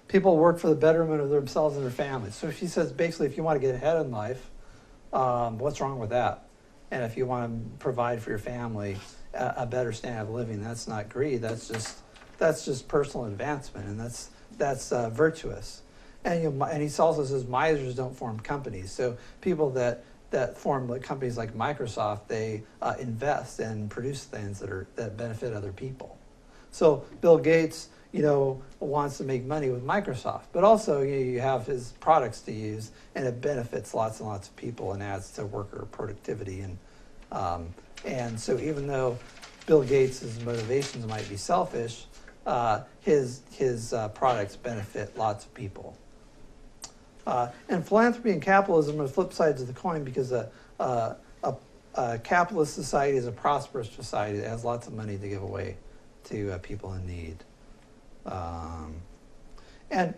People work for the betterment of themselves and their families. So she says basically, if you want to get ahead in life, what's wrong with that? And if you want to provide for your family a better standard of living, that's not greed. That's just personal advancement, and that's virtuous. And he also says misers don't form companies. So people that form companies like Microsoft, they invest and produce things that benefit other people. So Bill Gates, wants to make money with Microsoft, but also you have his products to use, and it benefits lots and lots of people and adds to worker productivity. And so even though Bill Gates' motivations might be selfish, his products benefit lots of people. And philanthropy and capitalism are the flip sides of the coin, because a capitalist society is a prosperous society that has lots of money to give away to people in need. And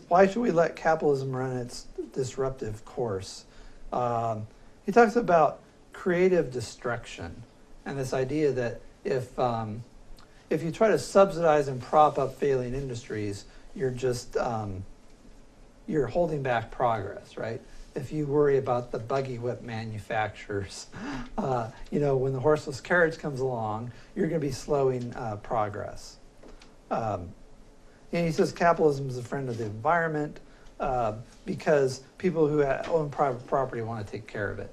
why should we let capitalism run its disruptive course? He talks about creative destruction, and this idea that if you try to subsidize and prop up failing industries, you're just you're holding back progress, right? If you worry about the buggy whip manufacturers, when the horseless carriage comes along, you're going to be slowing progress. And he says capitalism is a friend of the environment because people who own private property want to take care of it.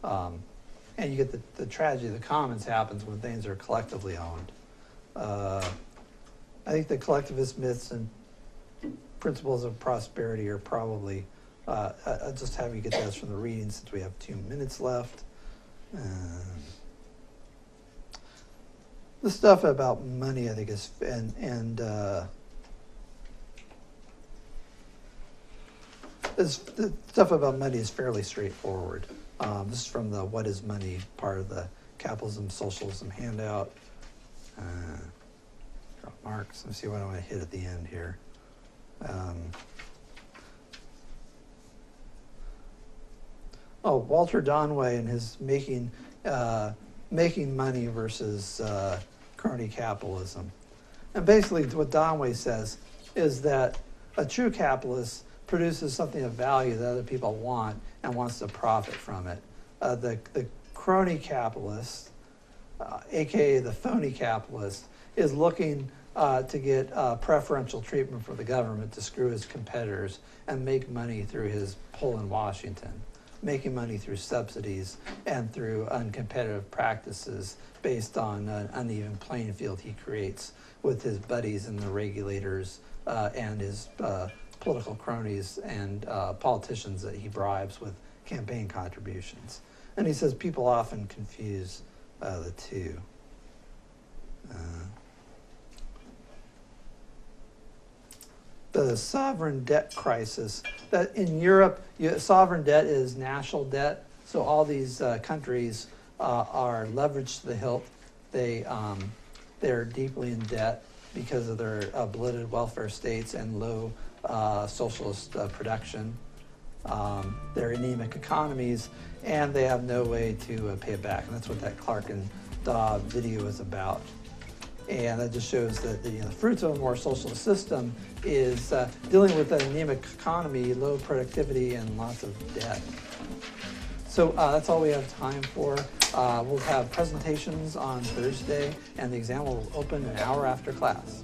And you get the tragedy of the commons happens when things are collectively owned. I think the collectivist myths and principles of prosperity are probably, I'll just have you get those from the reading since we have 2 minutes left. The stuff about money, I think, is, the stuff about money is fairly straightforward. This is from the What is Money part of the Capitalism Socialism handout. Drop marks. Let's see what I want to hit at the end here. Walter Donway and his making money versus crony capitalism. And basically what Donway says is that a true capitalist produces something of value that other people want and wants to profit from it. The crony capitalist, aka the phony capitalist, is looking to get preferential treatment from the government to screw his competitors and make money through his pull in Washington, making money through subsidies and through uncompetitive practices based on an uneven playing field he creates with his buddies and the regulators and his political cronies and politicians that he bribes with campaign contributions. And he says people often confuse the two. The sovereign debt crisis. That in Europe, sovereign debt is national debt. So all these countries are leveraged to the hilt. They're deeply in debt because of their bloated welfare states and low socialist production. They're anemic economies, and they have no way to pay it back. And that's what that Clark and Daw video is about. And that just shows that the fruits of a more socialist system is dealing with an anemic economy, low productivity, and lots of debt. So that's all we have time for. We'll have presentations on Thursday, and the exam will open an hour after class.